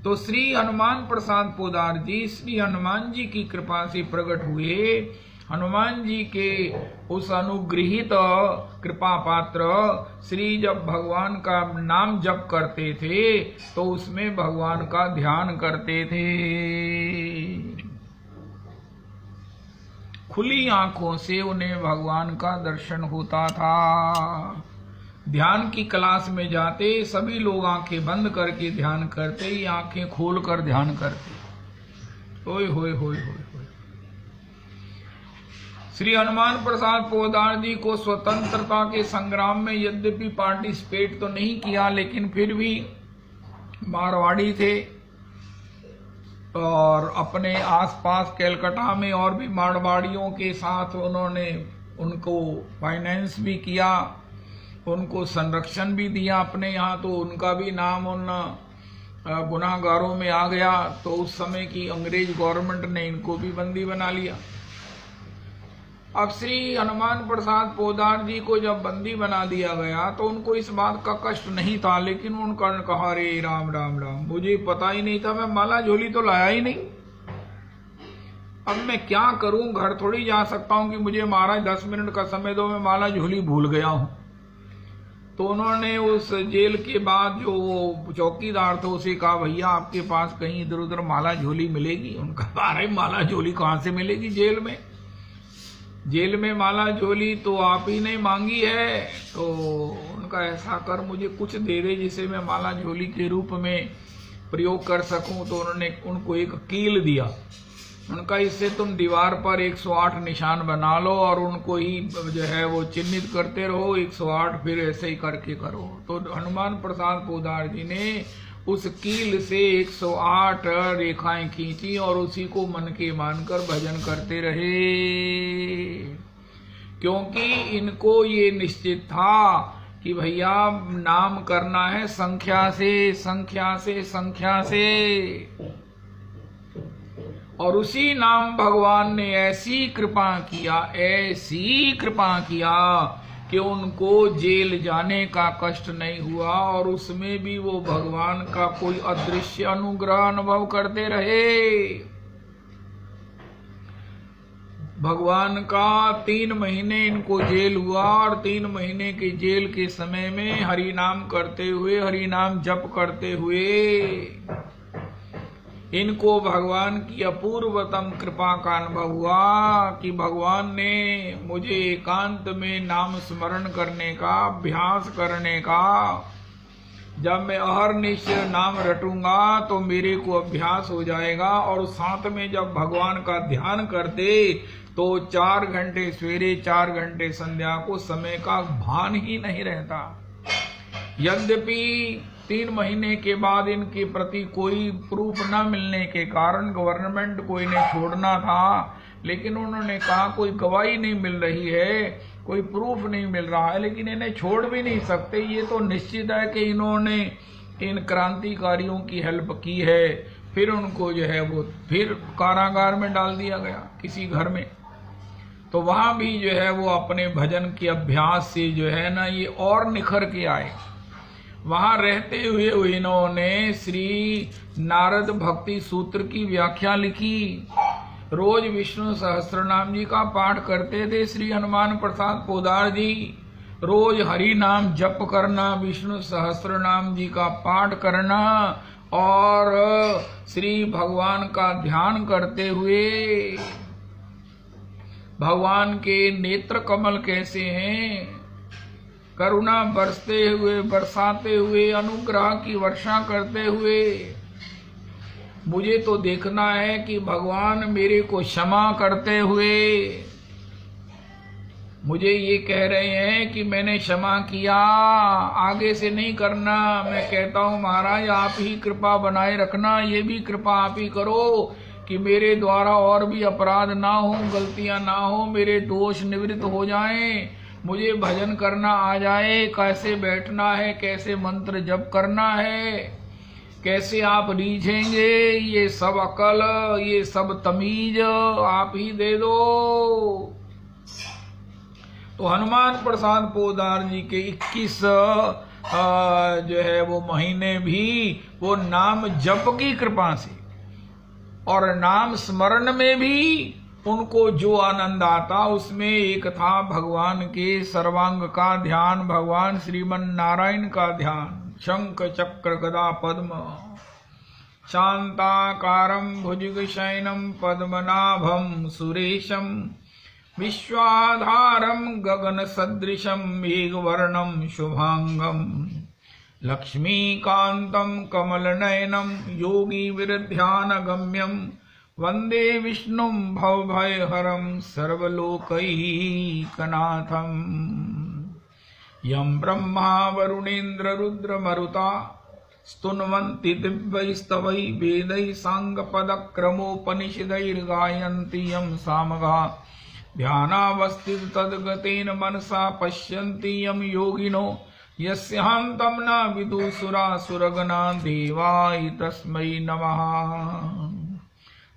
तो श्री हनुमान प्रसाद पोदार जी श्री हनुमान जी की कृपा से प्रकट हुए। हनुमान जी के उस अनुग्रहित कृपा पात्र श्री जब भगवान का नाम जप करते थे तो उसमें भगवान का ध्यान करते थे। खुली आंखों से उन्हें भगवान का दर्शन होता था। ध्यान की क्लास में जाते सभी लोग आंखें बंद करके ध्यान करते, ही आंखें खोलकर ध्यान करते। ओए होए होए होए। श्री हनुमान प्रसाद पोदार जी को स्वतंत्रता के संग्राम में यद्यपि पार्टिसिपेट तो नहीं किया, लेकिन फिर भी मारवाड़ी थे और अपने आसपास कलकत्ता में और भी मारवाड़ियों के साथ उन्होंने उनको फाइनेंस भी किया, उनको संरक्षण भी दिया अपने यहाँ। तो उनका भी नाम उन गुनाहगारों में आ गया। तो उस समय की अंग्रेज गवर्नमेंट ने इनको भी बंदी बना लिया। अब श्री हनुमान प्रसाद पोदार जी को जब बंदी बना दिया गया तो उनको इस बात का कष्ट नहीं था, लेकिन उन्होंने कहा, रे राम राम राम, मुझे पता ही नहीं था, मैं माला झोली तो लाया ही नहीं, अब मैं क्या करूं, घर थोड़ी जा सकता हूं कि मुझे महाराज 10 मिनट का समय दो, मैं माला झोली भूल गया हूं। तो उन्होंने उस जेल के बाद जो वो चौकीदार थे उसे कहा, भैया आपके पास कहीं इधर उधर माला झोली मिलेगी? उनका, अरे माला झोली कहाँ से मिलेगी जेल में, जेल में माला झोली तो आप ही ने मांगी है। तो उनका, ऐसा कर मुझे कुछ दे दे जिसे मैं माला झोली के रूप में प्रयोग कर सकूं, तो उन्होंने उनको एक कील दिया। उनका इससे तुम दीवार पर 108 निशान बना लो और उनको ही जो है वो चिन्हित करते रहो, 108 फिर ऐसे ही करके करो। तो हनुमान प्रसाद पोद्दार जी ने उस कील से 108 रेखाएं खींची और उसी को मन के मानकर भजन करते रहे, क्योंकि इनको ये निश्चित था कि भैया नाम करना है संख्या से, संख्या से, संख्या से। और उसी नाम भगवान ने ऐसी कृपा किया, ऐसी कृपा किया कि उनको जेल जाने का कष्ट नहीं हुआ, और उसमें भी वो भगवान का कोई अदृश्य अनुग्रह अनुभव करते रहे। भगवान का 3 महीने इनको जेल हुआ, और 3 महीने के जेल के समय में हरि नाम करते हुए, हरि नाम जप करते हुए इनको भगवान की अपूर्वतम कृपा का अनुभव हुआ कि भगवान ने मुझे एकांत में नाम स्मरण करने का, अभ्यास करने का, जब मैं अहरनिश नाम रटूंगा तो मेरे को अभ्यास हो जाएगा। और साथ में जब भगवान का ध्यान करते तो 4 घंटे सवेरे 4 घंटे संध्या को समय का भान ही नहीं रहता। यद्यपि 3 महीने के बाद इनके प्रति कोई प्रूफ न मिलने के कारण गवर्नमेंट को इन्हें छोड़ना था, लेकिन उन्होंने कहा कोई गवाही नहीं मिल रही है, कोई प्रूफ नहीं मिल रहा है, लेकिन इन्हें छोड़ भी नहीं सकते। ये तो निश्चित है कि इन्होंने इन क्रांतिकारियों की हेल्प की है। फिर उनको जो है वो फिर कारागार में डाल दिया गया किसी घर में। तो वहां भी जो है वो अपने भजन के अभ्यास से जो है ना ये और निखर के आए। वहां रहते हुए इन्होंने श्री नारद भक्ति सूत्र की व्याख्या लिखी। रोज विष्णु सहस्त्रनाम जी का पाठ करते थे श्री हनुमान प्रसाद पोद्दार जी। रोज हरि नाम जप करना, विष्णु सहस्त्रनाम जी का पाठ करना और श्री भगवान का ध्यान करते हुए भगवान के नेत्र कमल कैसे हैं, करुणा बरसाते हुए, अनुग्रह की वर्षा करते हुए। मुझे तो देखना है कि भगवान मेरे को क्षमा करते हुए मुझे ये कह रहे हैं कि मैंने क्षमा किया, आगे से नहीं करना। मैं कहता हूँ महाराज आप ही कृपा बनाए रखना, ये भी कृपा आप ही करो कि मेरे द्वारा और भी अपराध ना हो, गलतियां ना हो, मेरे दोष निवृत्त हो जाएं, मुझे भजन करना आ जाए, कैसे बैठना है, कैसे मंत्र जप करना है, कैसे आप रीझेंगे, ये सब अकल, ये सब तमीज आप ही दे दो। तो हनुमान प्रसाद पोद्दार जी के 21 जो है वो महीने भी वो नाम जप की कृपा से और नाम स्मरण में भी उनको जो आनंद आता उसमें एक था भगवान के सर्वांग का ध्यान, भगवान श्रीमन नारायण का ध्यान। शंख चक्र गदा पद्म शांताकारं भुजगशयनं पद्मनाभं सुरेशं विश्वाधारं गगन सदृशं मेघवर्णं शुभांगं लक्ष्मीकान्तं कमलनयनं योगी विरध्यानगम्यं वंदे विष्णुं भवभयहरं सर्वलोकैकनाथं। यं ब्रह्मा वरुणेन्द्र रुद्र मरुता स्तुन्वन्ति दिव्यैस्तवै वेदैः साङ्गपदक्रमोपनिषदैर्गायन्ति यं सामगा ध्यानावस्थित तद्गतेन मनसा पश्यन्ति यं योगिनो यस्यान्तं न विदुषुरासुरगणा देवाय तस्मै नमः।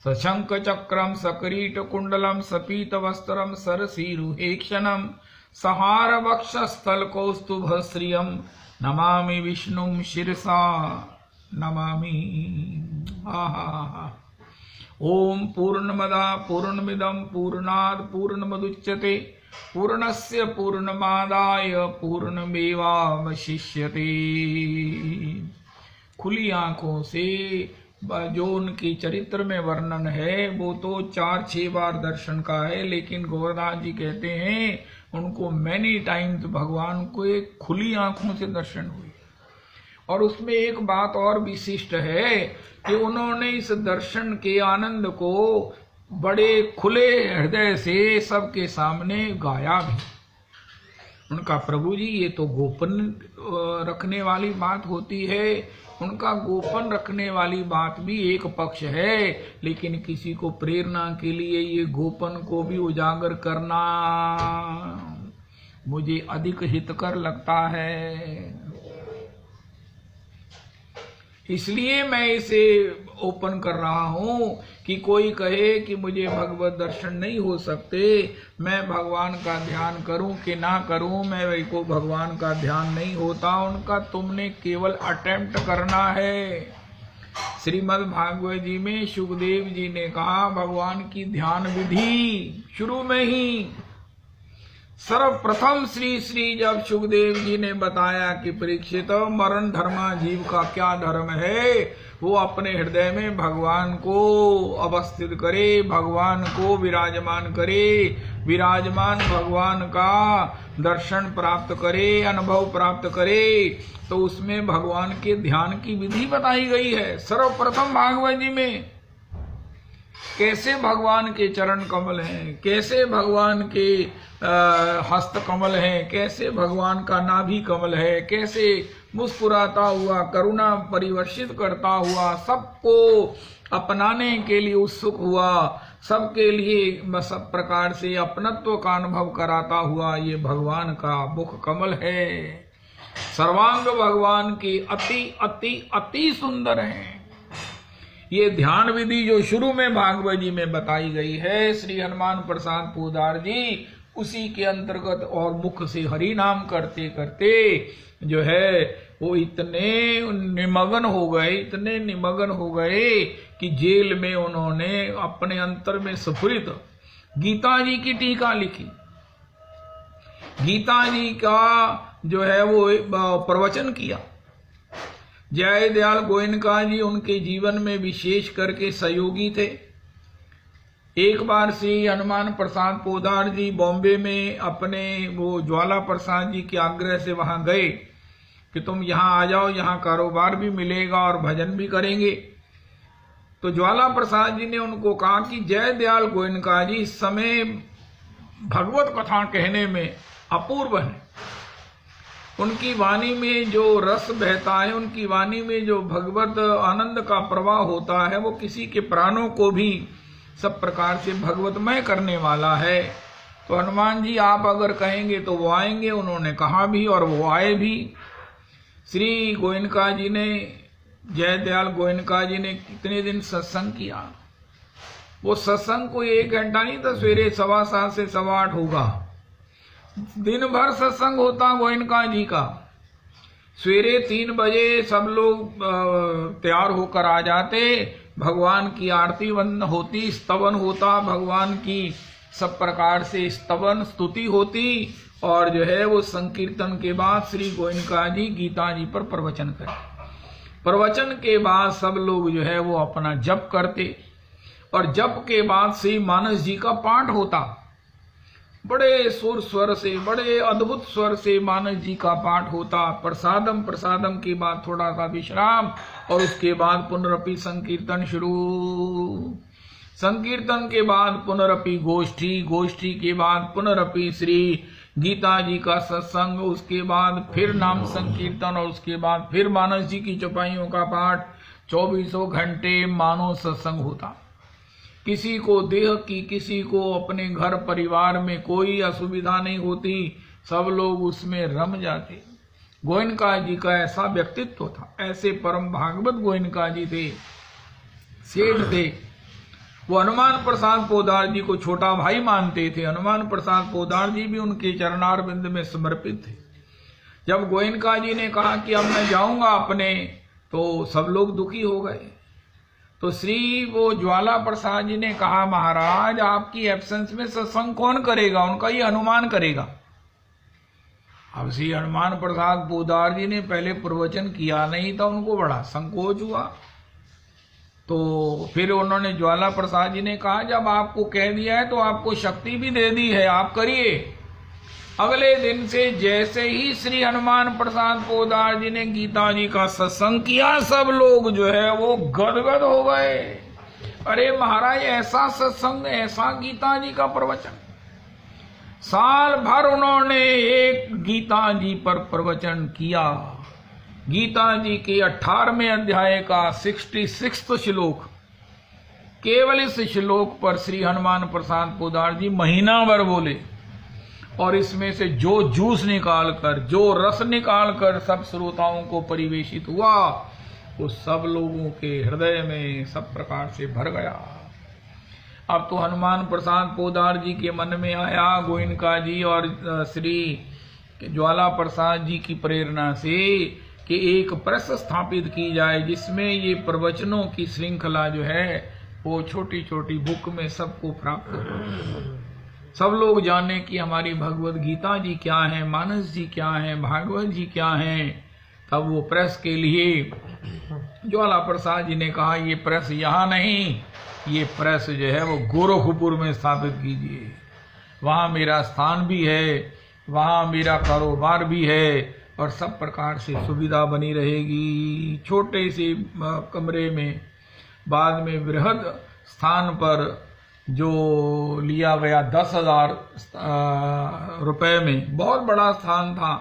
सशंख चक्रं सकिरीटकुण्डलं सपीतवस्त्रं सरसीरुहेक्षणं सहार वक्षस्थल कौस्तुभश्रियं नमामि विष्णुं शिरसा नमामि। ओम पूर्णमदा पूर्णमिदं पूर्णात् पूर्णमुदच्यते पूर्णस्य पूर्णमादाय पूर्णमेवावशिष्यते। खुली आंखों से जो उनके चरित्र में वर्णन है वो तो 4-6 बार दर्शन का है, लेकिन गोवर्धन जी कहते हैं उनको मैनी टाइम्स भगवान को एक खुली आंखों से दर्शन हुए। और उसमें एक बात और विशिष्ट है कि उन्होंने इस दर्शन के आनंद को बड़े खुले हृदय से सबके सामने गाया भी। उनका प्रभु जी ये तो गोपन रखने वाली बात होती है, उनका गोपन रखने वाली बात भी एक पक्ष है, लेकिन किसी को प्रेरणा के लिए ये गोपन को भी उजागर करना मुझे अधिक हितकर लगता है। इसलिए मैं इसे ओपन कर रहा हूं कि कोई कहे कि मुझे भगवत दर्शन नहीं हो सकते, मैं भगवान का ध्यान करूं कि ना करूं, मैं को भगवान का ध्यान नहीं होता। उनका तुमने केवल अटेम्प्ट करना है। श्रीमद् भागवत जी में सुखदेव जी ने कहा भगवान की ध्यान विधि शुरू में ही सर्वप्रथम श्री श्री जब सुखदेव जी ने बताया कि परीक्षित मरण धर्मा जीव का क्या धर्म है, वो अपने हृदय में भगवान को अवस्थित करे, भगवान को विराजमान करे, विराजमान भगवान का दर्शन प्राप्त करे, अनुभव प्राप्त करे, तो उसमें भगवान के ध्यान की विधि बताई गई है सर्वप्रथम भागवत जी में। कैसे भगवान के चरण कमल हैं, कैसे भगवान के हस्त कमल हैं, कैसे भगवान का नाभि कमल है, कैसे मुस्कुराता हुआ करुणा परिवर्षित करता हुआ सबको अपनाने के लिए उत्सुक हुआ, सबके लिए सब प्रकार से अपनत्व का अनुभव कराता हुआ ये भगवान का मुख कमल है। सर्वांग भगवान की अति अति अति सुंदर है। ये ध्यान विधि जो शुरू में भागवत जी में बताई गई है श्री हनुमान प्रसाद पोदार जी, उसी के अंतर्गत और मुख से हरि नाम करते करते जो है वो इतने निमग्न हो गए, इतने निमग्न हो गए कि जेल में उन्होंने अपने अंतर में स्फुरित गीता जी की टीका लिखी। गीता जी का जो है वो प्रवचन किया। जय दयाल गोयनका जी उनके जीवन में विशेष करके सहयोगी थे। एक बार श्री हनुमान प्रसाद पोदार जी बॉम्बे में अपने वो ज्वाला प्रसाद जी के आग्रह से वहां गए कि तुम यहाँ आ जाओ, यहाँ कारोबार भी मिलेगा और भजन भी करेंगे। तो ज्वाला प्रसाद जी ने उनको कहा कि जय दयाल गोयनका जी इस समय भगवत कथा कहने में अपूर्व है। उनकी वाणी में जो रस बहता है, उनकी वाणी में जो भगवत आनंद का प्रवाह होता है, वो किसी के प्राणों को भी सब प्रकार से भगवतमय करने वाला है। तो हनुमान जी आप अगर कहेंगे तो वो आएंगे। उन्होंने कहा भी और वो आए भी। श्री गोयनका जी ने, जय दयाल गोयनका जी ने कितने दिन सत्संग किया। वो सत्संग कोई 1 घंटा नहीं था, सवेरे 7:15 से 8:15 होगा। दिन भर सत्संग होता गोयनका जी का। सवेरे 3 बजे सब लोग तैयार होकर आ जाते, भगवान की आरती बंद होती, स्तवन होता, भगवान की सब प्रकार से स्तवन स्तुति होती, और जो है वो संकीर्तन के बाद श्री गोयनका जी गीता जी पर प्रवचन करते। प्रवचन के बाद सब लोग जो है वो अपना जप करते, और जप के बाद श्री मानस जी का पाठ होता। बड़े सुर स्वर से, बड़े अद्भुत स्वर से मानस जी का पाठ होता। प्रसादम प्रसादम के बाद थोड़ा सा विश्राम, और उसके बाद पुनरपि संकीर्तन शुरू। संकीर्तन के बाद पुनरपि गोष्ठी, गोष्ठी के बाद पुनरपि श्री गीता जी का सत्संग, उसके बाद फिर नाम संकीर्तन, और उसके बाद फिर मानस जी की चौपाइयों का पाठ। 24 घंटे मानो सत्संग होता। किसी को देह की, किसी को अपने घर परिवार में कोई असुविधा नहीं होती, सब लोग उसमें रम जाते। गोयनका जी का ऐसा व्यक्तित्व था, ऐसे परम भागवत गोयनका जी थे, सेठ थे। वो हनुमान प्रसाद पोदार जी को छोटा भाई मानते थे। हनुमान प्रसाद पोदार जी भी उनके चरणारविंद में समर्पित थे। जब गोयनका जी ने कहा कि अब मैं जाऊंगा अपने, तो सब लोग दुखी हो गए। तो श्री वो ज्वाला प्रसाद जी ने कहा महाराज आपकी एब्सेंस में सत्संग कौन करेगा, उनका ये हनुमान करेगा। अब श्री हनुमान प्रसाद पोदार जी ने पहले प्रवचन किया नहीं था, उनको बड़ा संकोच हुआ। तो फिर उन्होंने ज्वाला प्रसाद जी ने कहा जब आपको कह दिया है तो आपको शक्ति भी दे दी है, आप करिए। अगले दिन से जैसे ही श्री हनुमान प्रसाद पोदार जी ने गीता जी का सत्संग किया, सब लोग जो है वो गदगद हो गए। अरे महाराज, ऐसा सत्संग, ऐसा गीता जी का प्रवचन। साल भर उन्होंने एक गीता जी पर प्रवचन किया। गीता जी के 18वें अध्याय का 66वां श्लोक, केवल इस श्लोक पर श्री हनुमान प्रसाद पोदार जी महीना भर बोले, और इसमें से जो जूस निकालकर, जो रस निकालकर सब श्रोताओं को परिवेशित हुआ, वो सब लोगों के हृदय में सब प्रकार से भर गया। अब तो हनुमान प्रसाद पोदार जी के मन में आया, गोयनका जी और श्री ज्वाला प्रसाद जी की प्रेरणा से, कि एक प्रेस स्थापित की जाए जिसमें ये प्रवचनों की श्रृंखला जो है वो छोटी छोटी बुक में सबको प्राप्त हो। सब लोग जाने कि हमारी भगवत गीता जी क्या है, मानस जी क्या है, भागवत जी क्या है। तब वो प्रेस के लिए ज्वाला प्रसाद जी ने कहा, ये प्रेस यहाँ नहीं, ये प्रेस जो है वो गोरखपुर में स्थापित कीजिए। वहाँ मेरा स्थान भी है, वहाँ मेरा कारोबार भी है, और सब प्रकार से सुविधा बनी रहेगी। छोटे से कमरे में, बाद में बृहद स्थान पर जो लिया गया 10,000 रुपए में, बहुत बड़ा स्थान था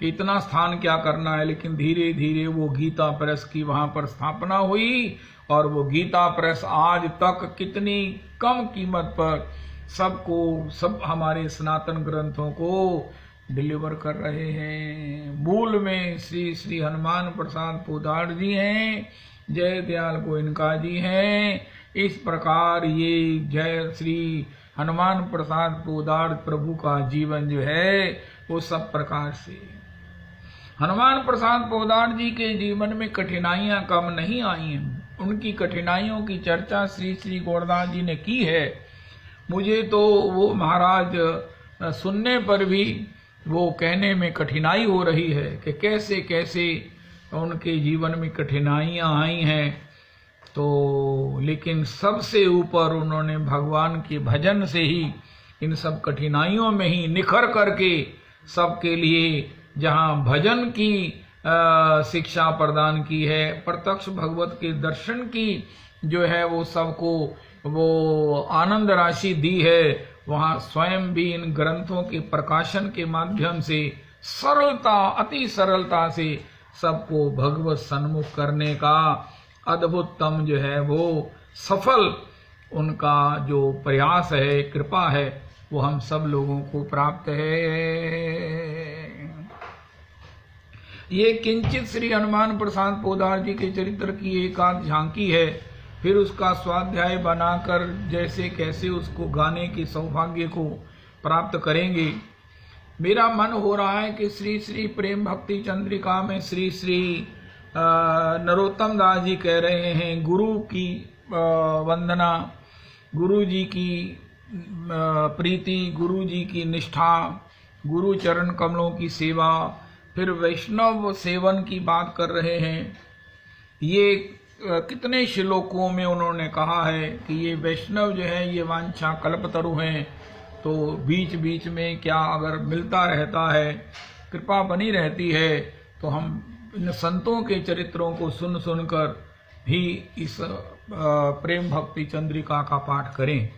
कि इतना स्थान क्या करना है। लेकिन धीरे धीरे वो गीता प्रेस की वहां पर स्थापना हुई, और वो गीता प्रेस आज तक कितनी कम कीमत पर सब हमारे सनातन ग्रंथों को डिलीवर कर रहे हैं। मूल में श्री श्री हनुमान प्रसाद पोदार जी हैं, जय दयाल गोयनका जी हैं। इस प्रकार ये जय श्री हनुमान प्रसाद पोदार प्रभु का जीवन जो है वो सब प्रकार से। हनुमान प्रसाद पोदार जी के जीवन में कठिनाइयां कम नहीं आई हैं। उनकी कठिनाइयों की चर्चा श्री श्री गौरदास जी ने की है। मुझे तो वो महाराज सुनने पर भी वो कहने में कठिनाई हो रही है कि कैसे कैसे उनके जीवन में कठिनाइयां आई हैं। तो लेकिन सबसे ऊपर उन्होंने भगवान के भजन से ही, इन सब कठिनाइयों में ही निखर करके सबके लिए जहां भजन की शिक्षा प्रदान की है, प्रत्यक्ष भगवत के दर्शन की जो है वो सबको वो आनंद राशि दी है, वहां स्वयं भी इन ग्रंथों के प्रकाशन के माध्यम से सरलता, अति सरलता से सबको भगवत सन्मुख करने का अद्भुततम जो है वो सफल उनका जो प्रयास है, कृपा है, वो हम सब लोगों को प्राप्त है। ये किंचित श्री हनुमान प्रसाद पोदार जी के चरित्र की एक आध झांकी है। फिर उसका स्वाध्याय बनाकर जैसे कैसे उसको गाने के सौभाग्य को प्राप्त करेंगे। मेरा मन हो रहा है कि श्री श्री प्रेम भक्ति चंद्रिका में श्री श्री नरोत्तम दास जी कह रहे हैं, गुरु की वंदना, गुरु जी की प्रीति, गुरु जी की निष्ठा, गुरु चरण कमलों की सेवा, फिर वैष्णव सेवन की बात कर रहे हैं। ये कितने श्लोकों में उन्होंने कहा है कि ये वैष्णव जो है ये वांछा कल्पतरु हैं। तो बीच बीच में क्या अगर मिलता रहता है, कृपा बनी रहती है, तो हम इन संतों के चरित्रों को सुन सुनकर भी इस प्रेम भक्ति चंद्रिका का पाठ करें।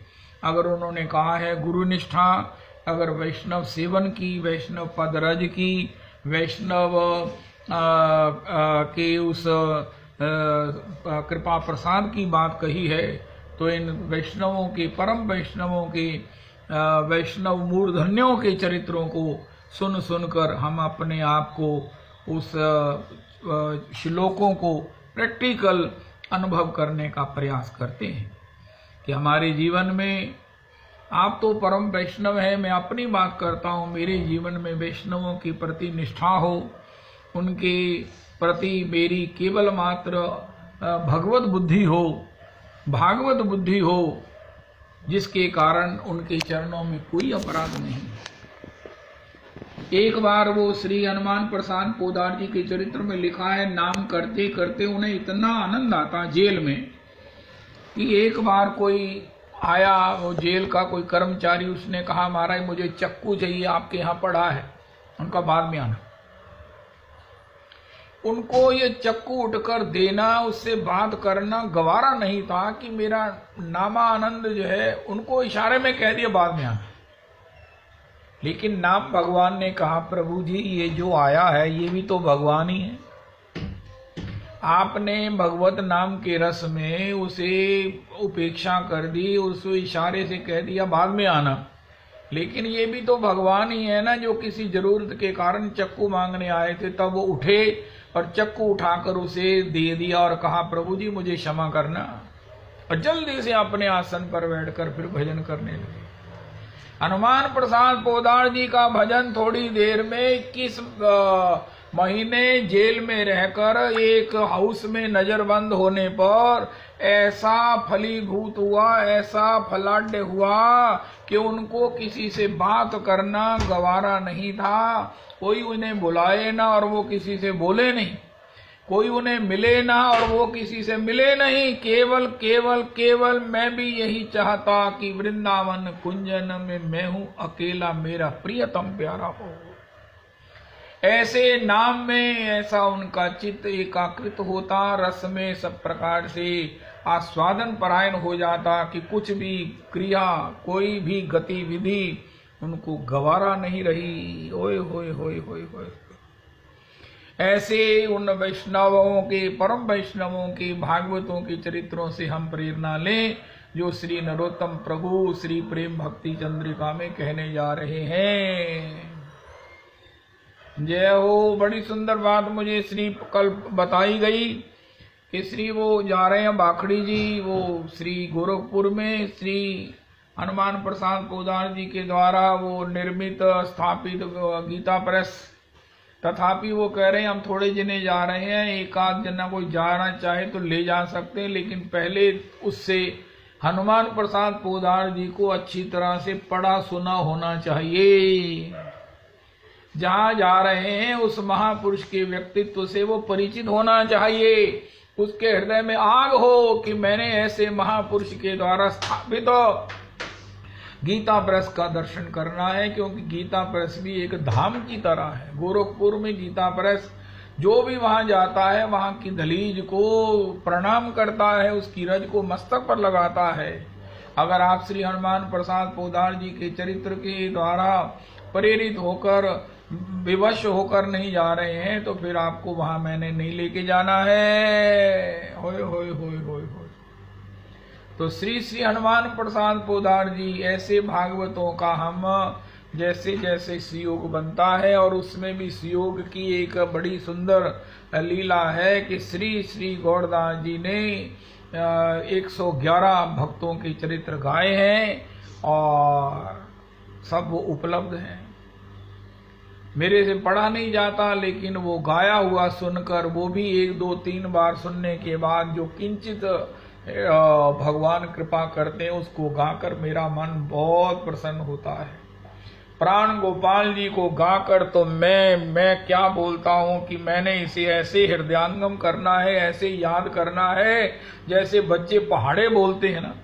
अगर उन्होंने कहा है गुरु निष्ठा, अगर वैष्णव सेवन की, वैष्णव पदरज की, वैष्णव के उस कृपा प्रसाद की बात कही है, तो इन वैष्णवों के, परम वैष्णवों के, वैष्णव मूर्धन्यों के चरित्रों को सुन सुनकर हम अपने आप को उस श्लोकों को प्रैक्टिकल अनुभव करने का प्रयास करते हैं कि हमारे जीवन में, आप तो परम वैष्णव है, मैं अपनी बात करता हूँ, मेरे जीवन में वैष्णवों के प्रति निष्ठा हो, उनके प्रति मेरी केवल मात्र भगवत बुद्धि हो, भागवत बुद्धि हो, जिसके कारण उनके चरणों में कोई अपराध नहीं। एक बार वो श्री हनुमान प्रसाद पोदार जी के चरित्र में लिखा है, नाम करते करते उन्हें इतना आनंद आता जेल में कि एक बार कोई आया वो जेल का कोई कर्मचारी, उसने कहा महाराज मुझे चक्कू चाहिए, आपके यहाँ पड़ा है। उनका बाद में आना। उनको ये चक्कू उठकर देना, उससे बात करना गवारा नहीं था कि मेरा नामा आनंद जो है, उनको इशारे में कह दिया बाद में आना। लेकिन नाम भगवान ने कहा प्रभु जी ये जो आया है ये भी तो भगवान ही है। आपने भगवत नाम के रस में उसे उपेक्षा कर दी, उसको इशारे से कह दिया बाद में आना। लेकिन ये भी तो भगवान ही है ना, जो किसी जरूरत के कारण चक्कू मांगने आए थे, तब वो उठे और चक्कू उठाकर उसे दे दिया और कहा प्रभु जी मुझे क्षमा करना, और जल्दी से अपने आसन पर बैठकर फिर भजन करने लगे। हनुमान प्रसाद पोदार जी का भजन थोड़ी देर में 21 महीने जेल में रहकर एक हाउस में नजरबंद होने पर ऐसा फलीभूत हुआ, ऐसा फलाढ्य हुआ कि उनको किसी से बात करना गवारा नहीं था। कोई उन्हें बुलाए ना और वो किसी से बोले नहीं, कोई उन्हें मिले ना और वो किसी से मिले नहीं। केवल केवल केवल मैं भी यही चाहता कि वृंदावन कुंजन में मैं हूं अकेला, मेरा प्रियतम प्यारा हो। ऐसे नाम में ऐसा उनका चित्त एकाकृत होता, रस में सब प्रकार से आस्वादन परायण हो जाता कि कुछ भी क्रिया, कोई भी गतिविधि उनको गवारा नहीं रही। ओए होए होए होए होए। ऐसे उन वैष्णवों के, परम वैष्णवों के, भागवतों के चरित्रों से हम प्रेरणा लें जो श्री नरोत्तम प्रभु श्री प्रेम भक्ति चंद्रिका में कहने जा रहे हैं। जय हो। बड़ी सुंदर बात मुझे श्री कल बताई गई कि श्री वो जा रहे हैं बाखड़ी जी, वो श्री गोरखपुर में श्री हनुमान प्रसाद पोदार जी के द्वारा वो निर्मित स्थापित गीता प्रेस, तथापि वो कह रहे हैं हम थोड़े जने जा रहे हैं, एक आध जना कोई जाना चाहे तो ले जा सकते हैं, लेकिन पहले उससे हनुमान प्रसाद पोदार जी को अच्छी तरह से पढ़ा सुना होना चाहिए। जहां जा रहे हैं उस महापुरुष के व्यक्तित्व से वो परिचित होना चाहिए, उसके हृदय में आग हो कि मैंने ऐसे महापुरुष के द्वारा स्थापित गीता प्रेस का दर्शन करना है, क्योंकि गीता प्रेस भी एक धाम की तरह है। गोरखपुर में गीता प्रेस, जो भी वहां जाता है वहां की दलीज को प्रणाम करता है, उसकी रज को मस्तक पर लगाता है। अगर आप श्री हनुमान प्रसाद पोदार जी के चरित्र के द्वारा प्रेरित होकर, विवश होकर नहीं जा रहे हैं तो फिर आपको वहां मैंने नहीं लेके जाना है। होय होय होय होय होय। तो श्री श्री हनुमान प्रसाद पोदार जी ऐसे भागवतों का हम जैसे जैसे सुयोग बनता है, और उसमें भी सुयोग की एक बड़ी सुंदर लीला है कि श्री श्री गौरदास जी ने 111 भक्तों के चरित्र गाए हैं और सब वो उपलब्ध हैं। मेरे से पढ़ा नहीं जाता, लेकिन वो गाया हुआ सुनकर, वो भी 1 2 3 बार सुनने के बाद जो किंचित भगवान कृपा करते हैं उसको गाकर मेरा मन बहुत प्रसन्न होता है। प्राण गोपाल जी को गाकर तो मैं क्या बोलता हूं कि मैंने इसे ऐसे हृदयांगम करना है, ऐसे याद करना है जैसे बच्चे पहाड़े बोलते हैं ना,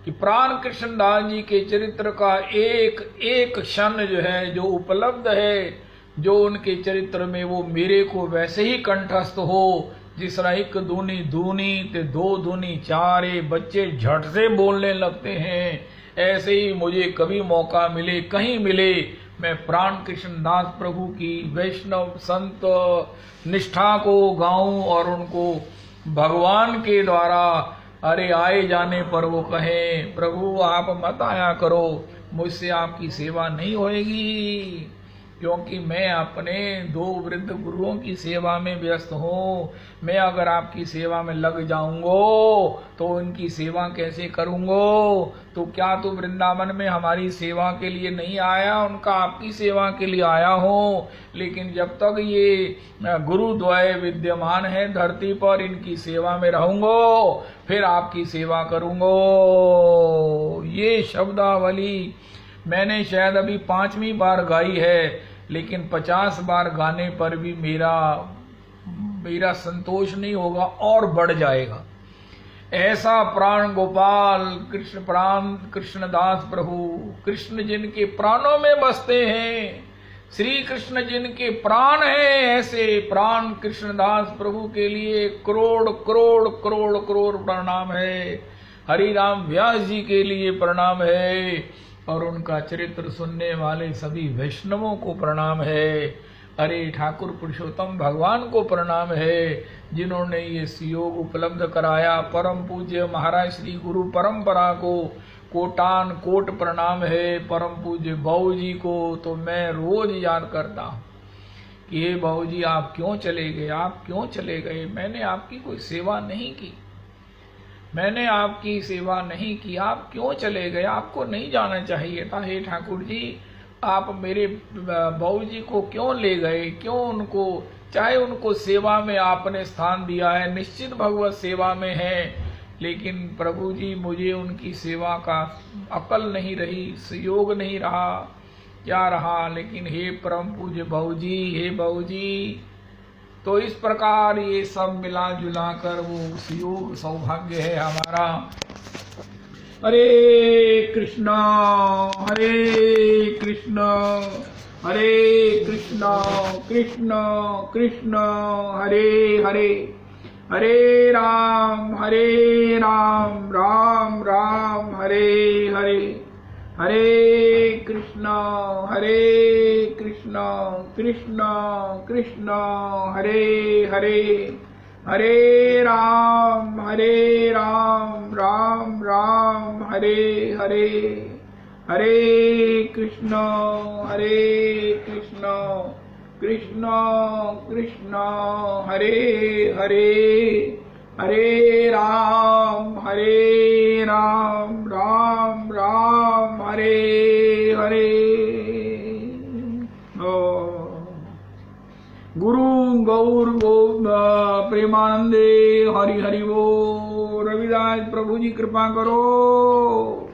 कि प्राण कृष्णदास जी के चरित्र का एक एक क्षण जो है, जो उपलब्ध है, जो उनके चरित्र में, वो मेरे को वैसे ही कंठस्थ हो जिस तरह 1 दूनी दूनी ते 2 दूनी 4, बच्चे झट से बोलने लगते हैं। ऐसे ही मुझे कभी मौका मिले, कहीं मिले, मैं प्राण कृष्णदास प्रभु की वैष्णव संत निष्ठा को गाऊं और उनको भगवान के द्वारा अरे आए जाने पर वो कहें प्रभु आप मत आया करो, मुझसे आपकी सेवा नहीं होएगी, क्योंकि मैं अपने 2 वृद्ध गुरुओं की सेवा में व्यस्त हूँ। मैं अगर आपकी सेवा में लग जाऊंगा तो उनकी सेवा कैसे करूंगा? तो क्या तू वृंदावन में हमारी सेवा के लिए नहीं आया? उनका आपकी सेवा के लिए आया हूँ, लेकिन जब तक ये गुरुद्वय विद्यमान है धरती पर, इनकी सेवा में रहूंगा, फिर आपकी सेवा करूंगा। ये शब्दावली मैंने शायद अभी 5वीं बार गाई है, लेकिन 50 बार गाने पर भी मेरा संतोष नहीं होगा और बढ़ जाएगा। ऐसा प्राण गोपाल कृष्ण प्राण कृष्णदास प्रभु, कृष्ण जिनके प्राणों में बसते हैं, श्री कृष्ण जिनके प्राण हैं, ऐसे प्राण कृष्णदास प्रभु के लिए करोड़ करोड़ करोड़ करोड़ प्रणाम है। हरि राम व्यास जी के लिए प्रणाम है और उनका चरित्र सुनने वाले सभी वैष्णवों को प्रणाम है। अरे ठाकुर पुरुषोत्तम भगवान को प्रणाम है जिन्होंने ये योग उपलब्ध कराया। परम पूज्य महाराज श्री गुरु परंपरा को कोटान कोट प्रणाम है। परम पूज्य बाबू जी को तो मैं रोज याद करता हूँ कि हे बाबू जी आप क्यों चले गए, आप क्यों चले गए। मैंने आपकी कोई सेवा नहीं की, मैंने आपकी सेवा नहीं की, आप क्यों चले गए, आपको नहीं जाना चाहिए था। हे ठाकुर जी आप मेरे बाबू जी को क्यों ले गए, क्यों उनको, चाहे उनको सेवा में आपने स्थान दिया है, निश्चित भगवत सेवा में है, लेकिन प्रभु जी मुझे उनकी सेवा का अकल नहीं रही, सहयोग नहीं रहा, क्या रहा। लेकिन हे परम पूज्य बाबू जी, हे बाबू जी, तो इस प्रकार ये सब मिला जुला कर वो सहयोग सौभाग्य है हमारा। हरे कृष्णा हरे कृष्णा कृष्ण कृष्ण हरे हरे, हरे राम राम राम हरे हरे, हरे कृष्णा कृष्ण कृष्ण हरे हरे, हरे राम राम राम हरे हरे, हरे कृष्ण कृष्ण कृष्ण हरे हरे, हरे राम राम राम हरे हरे। गुरु गौर प्रेमानंदे हरि हरि वो। रविदास प्रभु जी कृपा करो।